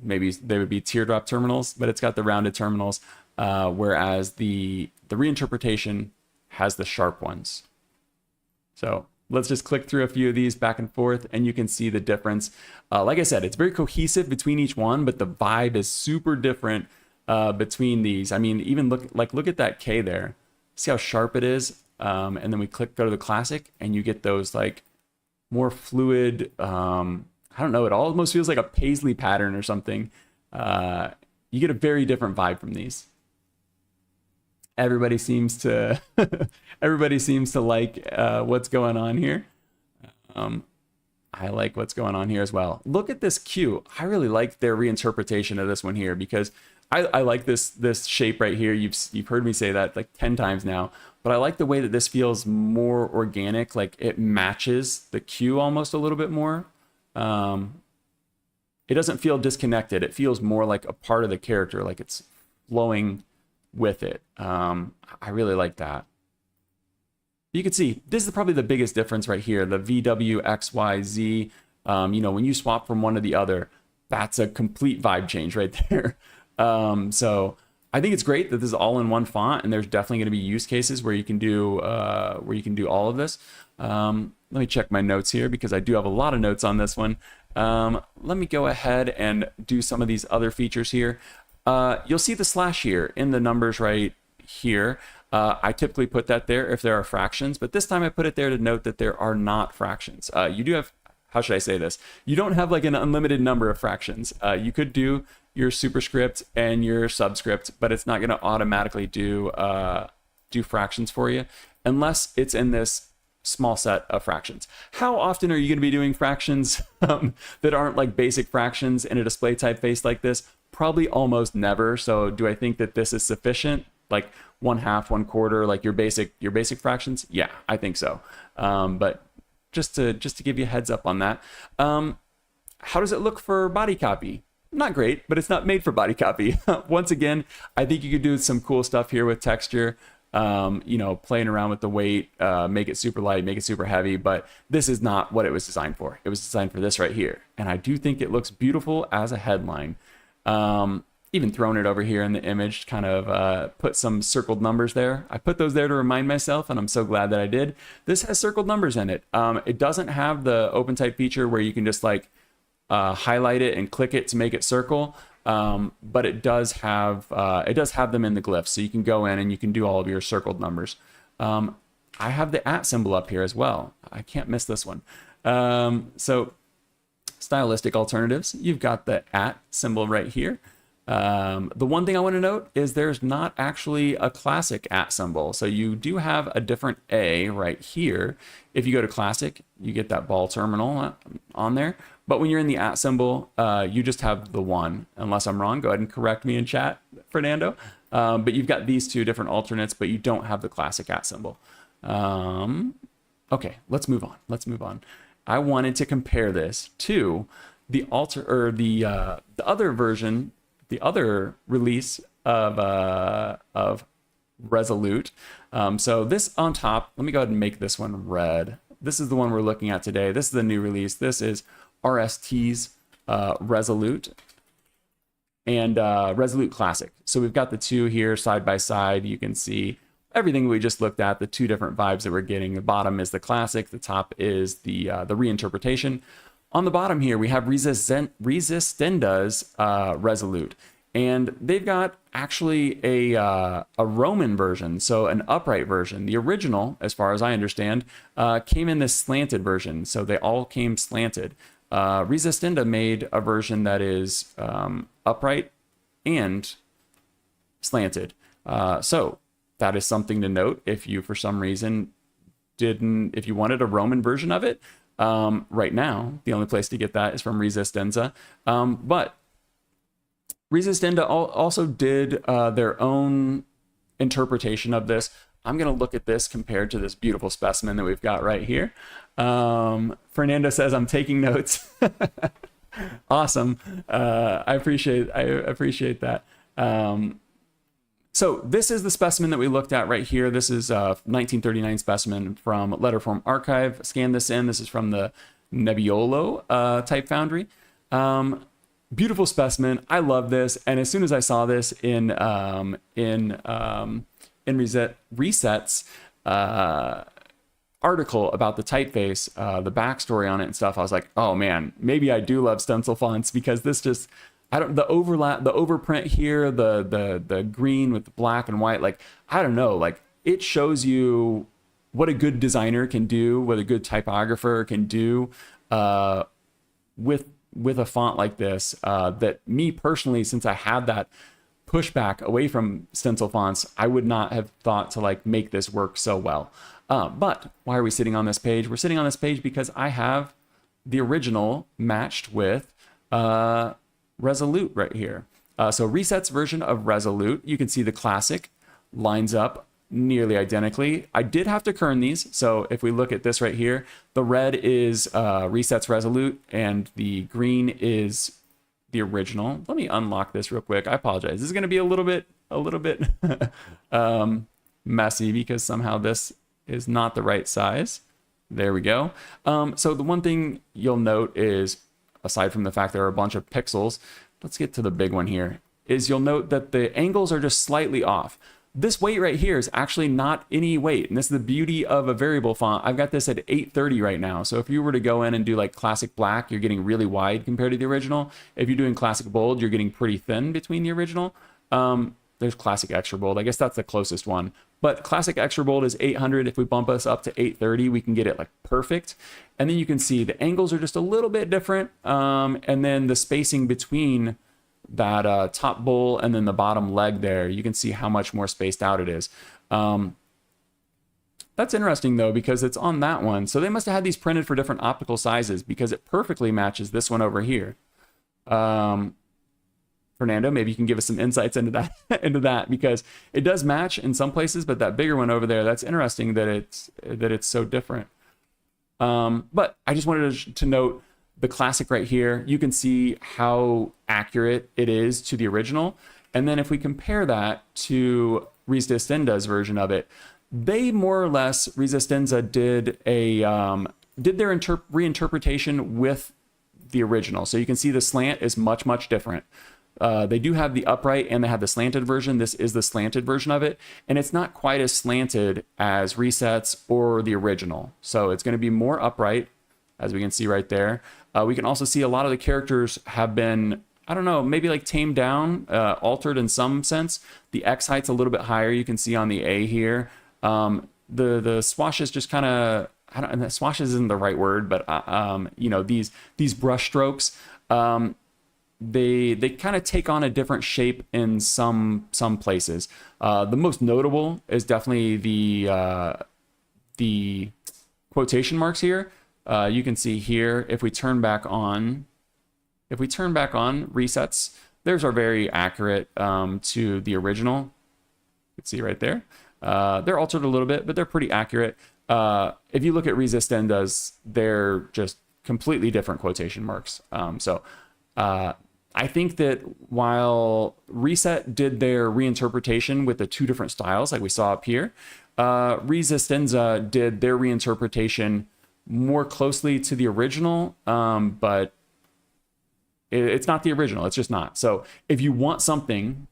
S1: Maybe they would be teardrop terminals, but it's got the rounded terminals. Whereas the reinterpretation has the sharp ones. So let's just click through a few of these back and forth, and you can see the difference. Like I said, it's very cohesive between each one, but the vibe is super different between these. I mean, even look at that K there. See how sharp it is? And then we go to the classic, and you get those like more fluid. I don't know. It almost feels like a paisley pattern or something. You get a very different vibe from these. Everybody seems to like what's going on here. I like what's going on here as well. Look at this Q. I really like their reinterpretation of this one here because I like this shape right here. You've heard me say that like 10 times now, but I like the way that this feels more organic. Like it matches the Q almost a little bit more. It doesn't feel disconnected. It feels more like a part of the character, like it's flowing with it. I really like that. You can see this is probably the biggest difference right here. The VWXYZ, you know, when you swap from one to the other, that's a complete vibe change right there. So I think it's great that this is all in one font, and there's definitely going to be use cases where you can do all of this. Let me check my notes here because I do have a lot of notes on this one. Let me go ahead and do some of these other features here. You'll see the slash here in the numbers right here. I typically put that there if there are fractions, but this time I put it there to note that there are not fractions. You do have, how should I say this? You don't have like an unlimited number of fractions. You could do your superscript and your subscript, but it's not going to automatically do fractions for you unless it's in this small set of fractions. How often are you going to be doing fractions that aren't like basic fractions in a display typeface like this? Probably almost never. So do I think that this is sufficient? Like 1/2, 1/4, like your basic fractions? Yeah, I think so. But just to give you a heads up on that. How does it look for body copy? Not great, but it's not made for body copy. Once again, I think you could do some cool stuff here with texture. You know, playing around with the weight, make it super light, make it super heavy, but this is not what it was designed for. It was designed for this right here. And I do think it looks beautiful as a headline. Even throwing it over here in the image, kind of put some circled numbers there. I put those there to remind myself, and I'm so glad that I did. This has circled numbers in it. It doesn't have the OpenType feature where you can just like highlight it and click it to make it circle. But it does have them in the glyphs, so you can go in and you can do all of your circled numbers. I have the @ symbol up here as well. I can't miss this one. So stylistic alternatives, you've got the @ symbol right here. The one thing I want to note is there's not actually a classic @ symbol. So you do have a different A right here. If you go to classic, you get that ball terminal on there. But when you're in the @ symbol, you just have the 1. Unless I'm wrong, go ahead and correct me in chat, Fernando. But you've got these two different alternates, but you don't have the classic @ symbol. Okay, let's move on. I wanted to compare this to the other version, the other release of Resolut. So this on top, let me go ahead and make this one red. This is the one we're looking at today. This is the new release. This is RST's Resolut and Resolut Classic. So we've got the two here side by side. You can see everything we just looked at, the two different vibes that we're getting. The bottom is the classic, the top is the reinterpretation. On the bottom here, we have Resistenda's Resolut. And they've got actually a Roman version, so an upright version. The original, as far as I understand, came in this slanted version. So they all came slanted. Resistenda made a version that is upright and slanted. So that is something to note if you, for some reason, if you wanted a Roman version of it. Right now, the only place to get that is from Resistenza. But Resistenda also did their own interpretation of this. I'm going to look at this compared to this beautiful specimen that we've got right here. Fernando says, I'm taking notes. Awesome. I appreciate that. So this is the specimen that we looked at right here. This is a 1939 specimen from Letterform Archive. Scan this in. This is from the Nebbiolo type foundry. Beautiful specimen. I love this. And as soon as I saw this in Reset's article about the typeface, the backstory on it and stuff, I was like, oh man, maybe I do love stencil fonts, because this just, the overlap, the overprint here, the green with the black and white, like, I don't know, like, it shows you what a good designer can do, what a good typographer can do with a font like this, that me personally, since I had that pushback away from stencil fonts, I would not have thought to like make this work so well. But why are we sitting on this page? We're sitting on this page because I have the original matched with Resolut right here. So Reset's version of Resolut, you can see the classic lines up nearly identically. I did have to kern these. So if we look at this right here, the red is Reset's Resolut and the green is the original. Let me unlock this real quick. I apologize. This is going to be a little bit messy because somehow this is not the right size. There we go. So the one thing you'll note is, aside from the fact there are a bunch of pixels, let's get to the big one here, is you'll note that the angles are just slightly off. This weight right here is actually not any weight, and this is the beauty of a variable font. I've got this at 830 right now, so if you were to go in and do like classic black, you're getting really wide compared to the original. If you're doing classic bold, you're getting pretty thin between the original. There's classic extra bold. I guess that's the closest one. But classic extra bold is 800. If we bump us up to 830, we can get it like perfect. And then you can see the angles are just a little bit different. And then the spacing between that top bowl and then the bottom leg there, you can see how much more spaced out it is. That's interesting though, because it's on that one. So they must have had these printed for different optical sizes because it perfectly matches this one over here. Fernando, maybe you can give us some insights into that, because it does match in some places, but that bigger one over there, that's interesting that it's so different. But I just wanted to note the classic right here. You can see how accurate it is to the original. And then if we compare that to Resistenza's version of it, they more or less, Resistenza did their reinterpretation with the original. So you can see the slant is much, much different. They do have the upright and they have the slanted version. This is the slanted version of it. And it's not quite as slanted as Reset's or the original. So it's going to be more upright, as we can see right there. We can also see a lot of the characters have been, I don't know, maybe like tamed down, altered in some sense. The X height's a little bit higher. You can see on the A here. The swash is just kind of, and swashes isn't the right word, but you know, these brush strokes, they kind of take on a different shape in some places. The most notable is definitely the quotation marks here. You can see here, if we turn back on Resets, theirs are very accurate to the original. You can see right there. They're altered a little bit, but they're pretty accurate. If you look at Resistenza's, they're just completely different quotation marks. I think that while Reset did their reinterpretation with the two different styles, like we saw up here, Resistenza did their reinterpretation more closely to the original, but it's not the original. It's just not. So if you want something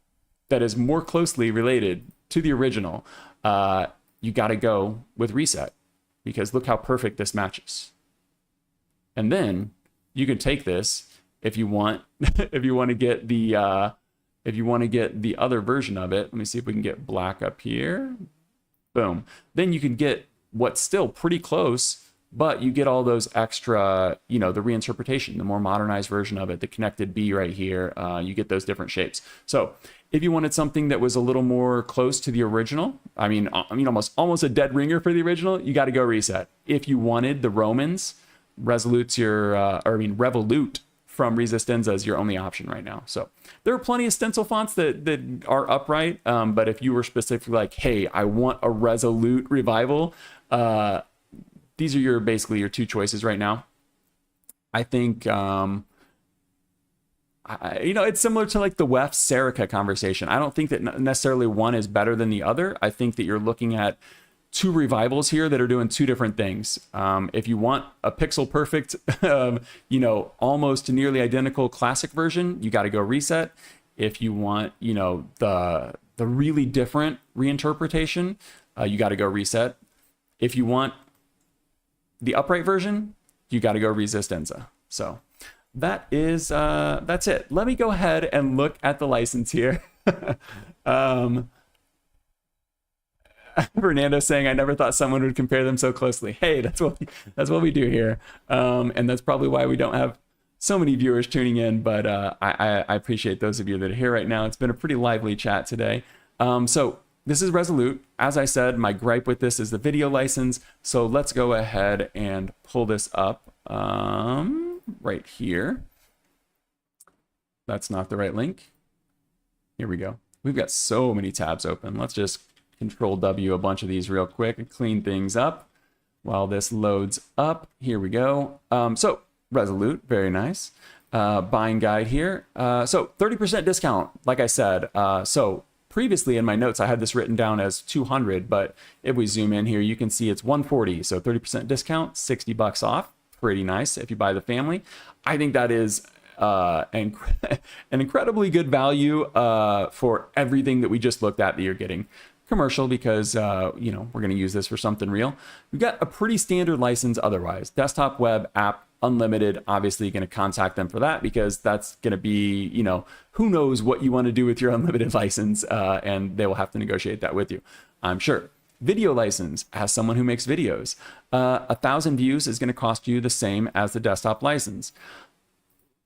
S1: that is more closely related to the original, you got to go with Reset, because look how perfect this matches. And then you can take this if you want to get the other version of it. Let me see if we can get black up here. Boom. Then you can get what's still pretty close, but you get all those extra, you know, the reinterpretation, the more modernized version of it, the connected B right here. You get those different shapes. So if you wanted something that was a little more close to the original, I mean almost a dead ringer for the original, you got to go Reset. If you wanted the Romans, Revolut from Resistenza is your only option right now. So there are plenty of stencil fonts that are upright, but if you were specifically like, hey, I want a Resolut revival, these are basically your two choices right now. I think, it's similar to like the Wefts Serica conversation. I don't think that necessarily one is better than the other. I think that you're looking at two revivals here that are doing two different things. If you want a pixel perfect, almost nearly identical classic version, you got to go Reset. If you want, the really different reinterpretation, you got to go Reset. If you want the upright version, you got to go Resistenza. So that's it. Let me go ahead and look at the license here. Fernando saying, I never thought someone would compare them so closely. Hey, that's what we do here. And that's probably why we don't have so many viewers tuning in, but I appreciate those of you that are here right now. It's been a pretty lively chat today. So this is Resolut. As I said, my gripe with this is the video license. So let's go ahead and pull this up. right here. That's not the right link. Here we go. We've got so many tabs open. Let's just Control W a bunch of these real quick and clean things up while this loads up. Here we go. So Resolut, very nice. Buying guide here. So 30% discount, like I said. So previously in my notes, I had this written down as 200, but if we zoom in here, you can see it's 140. So 30% discount, $60 off. Pretty nice if you buy the family. I think that is an incredibly good value for everything that we just looked at that you're getting. Commercial because, you know, we're going to use this for something real. We've got a pretty standard license otherwise. Desktop, web, app, unlimited. Obviously, you're going to contact them for that because that's going to be, you know, who knows what you want to do with your unlimited license, and they will have to negotiate that with you, I'm sure. Video license, as someone who makes videos, 1,000 views is going to cost you the same as the desktop license.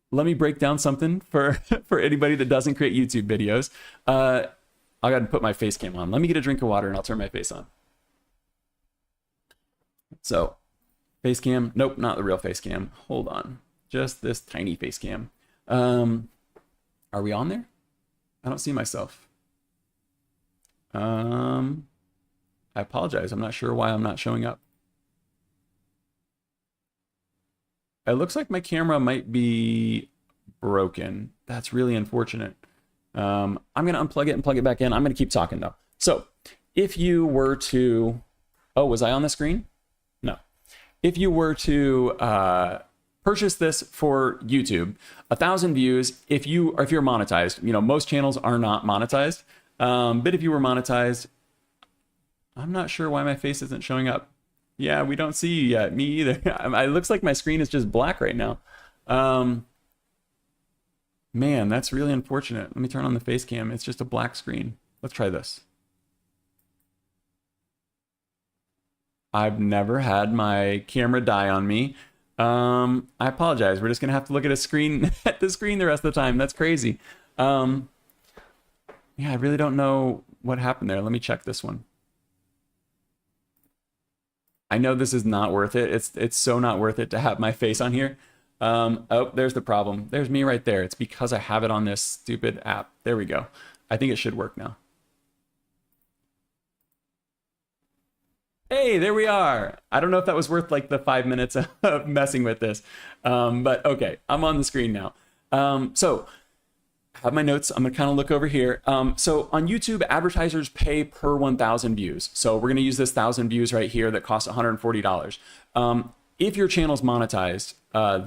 S1: Let me break down something for anybody that doesn't create YouTube videos. I got to put my face cam on. Let me get a drink of water and I'll turn my face on. So, face cam. Nope, not the real face cam. Hold on. Just this tiny face cam. Are we on there? I don't see myself. I apologize. I'm not sure why I'm not showing up. It looks like my camera might be broken. That's really unfortunate. I'm going to unplug it and plug it back in. I'm going to keep talking though. So if you were to, oh, was I on the screen? No. If you were to purchase this for YouTube, 1,000 views, if you're monetized, you know, most channels are not monetized. But if you were monetized, I'm not sure why my face isn't showing up. Yeah, we don't see you yet. Me either. It looks like my screen is just black right now. Man, that's really unfortunate. Let me turn on the face cam. It's just a black screen. Let's try this. I've never had my camera die on me. I apologize. We're just gonna have to look at a screen at the screen the rest of the time. That's crazy. Yeah, I really don't know what happened there. Let me check this one. I know this is not worth it. It's so not worth it to have my face on here. Oh, there's the problem. There's me right there. It's because I have it on this stupid app. There we go. I think it should work now. Hey, there we are. I don't know if that was worth like the 5 minutes of messing with this, but okay, I'm on the screen now. So I have my notes. I'm gonna kind of look over here. So on YouTube, advertisers pay per 1,000 views. So we're gonna use this 1,000 views right here that costs $140. If your channel's monetized,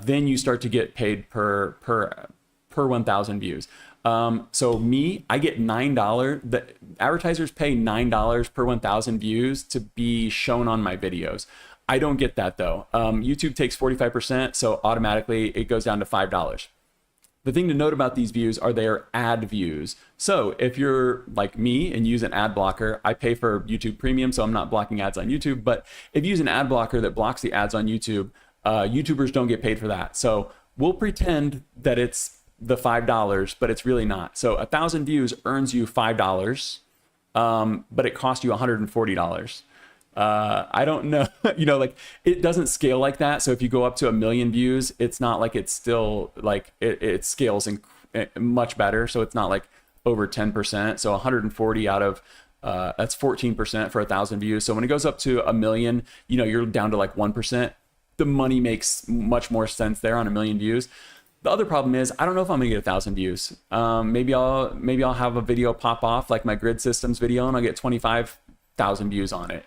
S1: then you start to get paid per 1,000 views. So me, I get $9. The advertisers pay $9 per 1,000 views to be shown on my videos. I don't get that though. YouTube takes 45%, so automatically it goes down to $5. The thing to note about these views are they're ad views. So if you're like me and use an ad blocker, I pay for YouTube Premium, so I'm not blocking ads on YouTube. But if you use an ad blocker that blocks the ads on YouTube, YouTubers don't get paid for that. So we'll pretend that it's the $5, but it's really not. So 1,000 views earns you $5, but it costs you $140. I don't know, you know, like it doesn't scale like that. So if you go up to 1 million views, it's not like it's still like it scales much better. So it's not like over 10%. So 140 out of that's 14% for 1,000 views. So when it goes up to 1 million, you know, you're down to like 1%. The money makes much more sense there on 1 million views. The other problem is I don't know if I'm gonna get 1,000 views. Maybe I'll have a video pop off like my grid systems video and I'll get 25,000 views on it.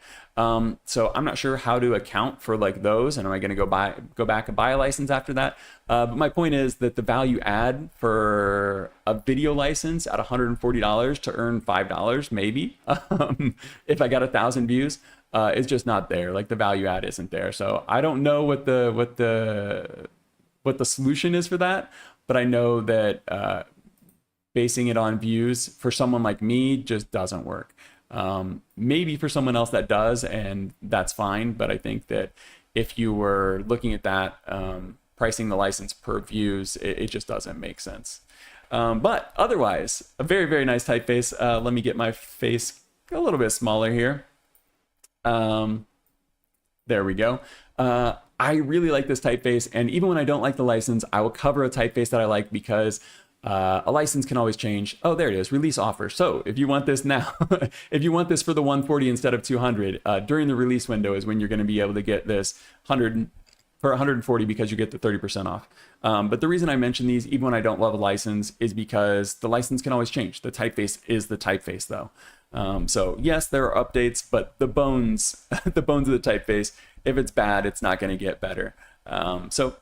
S1: So I'm not sure how to account for like those, and am I going to go back and buy a license after that? But my point is that the value add for a video license at $140 to earn $5 maybe, if I got 1,000 views, is just not there. Like the value add isn't there. So I don't know what the solution is for that, but I know that basing it on views for someone like me just doesn't work. Maybe for someone else that does, and that's fine. But I think that if you were looking at that, pricing the license per views, it just doesn't make sense. But otherwise, a very, very nice typeface. Let me get my face a little bit smaller here. There we go. I really like this typeface, and even when I don't like the license, I will cover a typeface that I like because a license can always change. Oh, there it is, release offer. So if you want this now, if you want this for the 140 instead of 200, during the release window is when you're going to be able to get this 100 for 140 because you get the 30% off. But the reason I mention these, even when I don't love a license, is because the license can always change. The typeface is the typeface, though. So yes, there are updates, but the bones, the bones of the typeface, if it's bad, it's not going to get better. So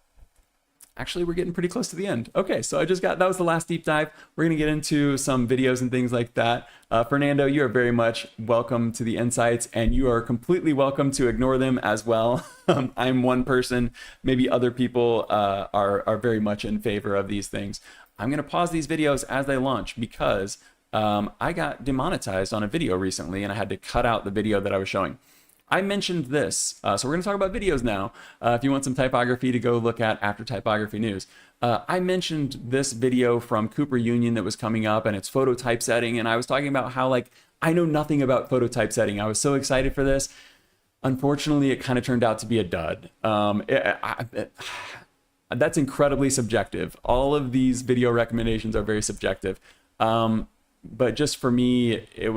S1: actually, we're getting pretty close to the end. Okay, so that was the last deep dive. We're going to get into some videos and things like that. Fernando, you are very much welcome to the insights, and you are completely welcome to ignore them as well. I'm one person. Maybe other people are very much in favor of these things. I'm going to pause these videos as they launch because I got demonetized on a video recently, and I had to cut out the video that I was showing. I mentioned this, so we're going to talk about videos now. If you want some typography to go look at after Typography News. I mentioned this video from Cooper Union that was coming up, and it's phototypesetting, and I was talking about how, like, I know nothing about phototypesetting. I was so excited for this. Unfortunately, it kind of turned out to be a dud. That's incredibly subjective. All of these video recommendations are very subjective. But just for me, it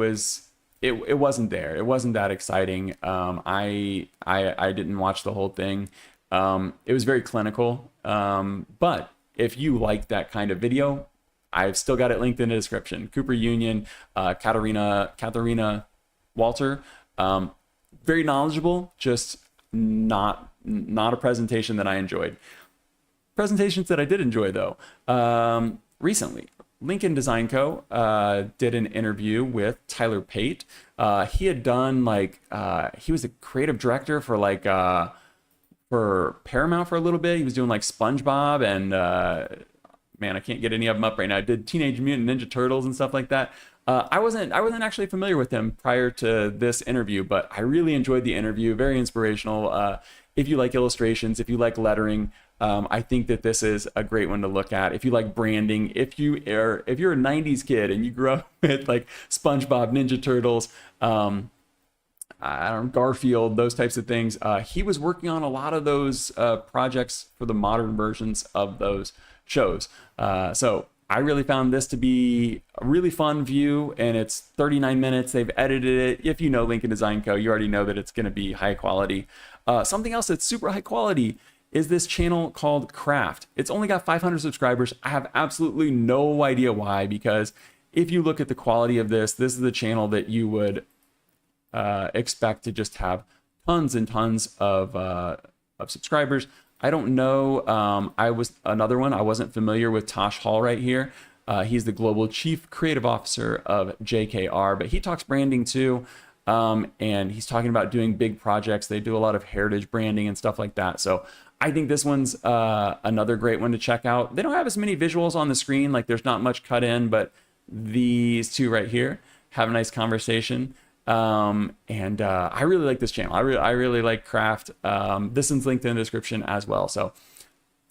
S1: wasn't there. It wasn't that exciting. I didn't watch the whole thing. It was very clinical. But if you like that kind of video, I've still got it linked in the description. Cooper Union, Katharina Walter, very knowledgeable, just not a presentation that I enjoyed. Presentations that I did enjoy though, recently. Lincoln Design Co. Did an interview with Tyler Pate. He had done he was a creative director for for Paramount for a little bit. He was doing like SpongeBob and man, I can't get any of them up right now. I did Teenage Mutant Ninja Turtles and stuff like that. I wasn't actually familiar with him prior to this interview, but I really enjoyed the interview. Very inspirational. If you like illustrations, if you like lettering, I think that this is a great one to look at. If you like branding, if you're a 90s kid and you grew up with like SpongeBob, Ninja Turtles, I don't know, Garfield, those types of things. He was working on a lot of those projects for the modern versions of those shows. So I really found this to be a really fun view, and it's 39 minutes. They've edited it. If you know Lincoln Design Co., you already know that it's going to be high quality. Something else that's super high quality is this channel called Craft. It's only got 500 subscribers. I have absolutely no idea why, because if you look at the quality of this is the channel that you would expect to just have tons and tons of subscribers. I don't know. I wasn't familiar with Tosh Hall right here. He's the Global Chief Creative Officer of JKR, but he talks branding too. And he's talking about doing big projects. They do a lot of heritage branding and stuff like that. So I think this one's another great one to check out. They don't have as many visuals on the screen. Like there's not much cut in, but these two right here have a nice conversation. And I really like this channel. I really like Craft. This one's linked in the description as well. So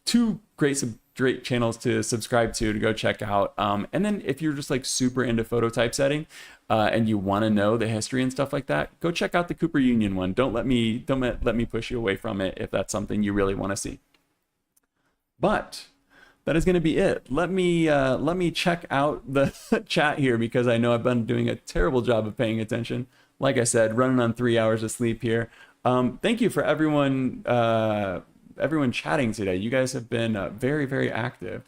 S1: two great channels to subscribe to go check out. And then if you're just like super into photo typesetting and you want to know the history and stuff like that, go check out the Cooper Union one. Don't let me push you away from it if that's something you really want to see. But that is going to be it. Let me check out the chat here because I know I've been doing a terrible job of paying attention. Like I said, running on 3 hours of sleep here. Thank you for everyone chatting today. You guys have been very, very active.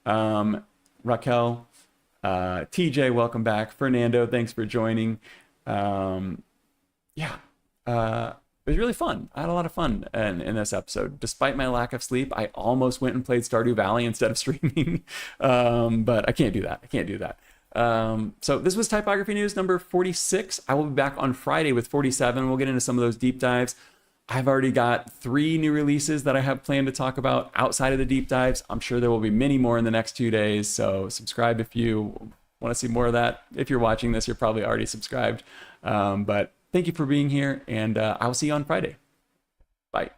S1: Raquel, TJ, welcome back. Fernando, thanks for joining. It was really fun. I had a lot of fun in this episode. Despite my lack of sleep, I almost went and played Stardew Valley instead of streaming. But I can't do that. So this was Typography News number 46. I will be back on Friday with 47. We'll get into some of those deep dives. I've already got 3 new releases that I have planned to talk about outside of the deep dives. I'm sure there will be many more in the next 2 days. So subscribe if you want to see more of that. If you're watching this, you're probably already subscribed. But thank you for being here, and I will see you on Friday. Bye.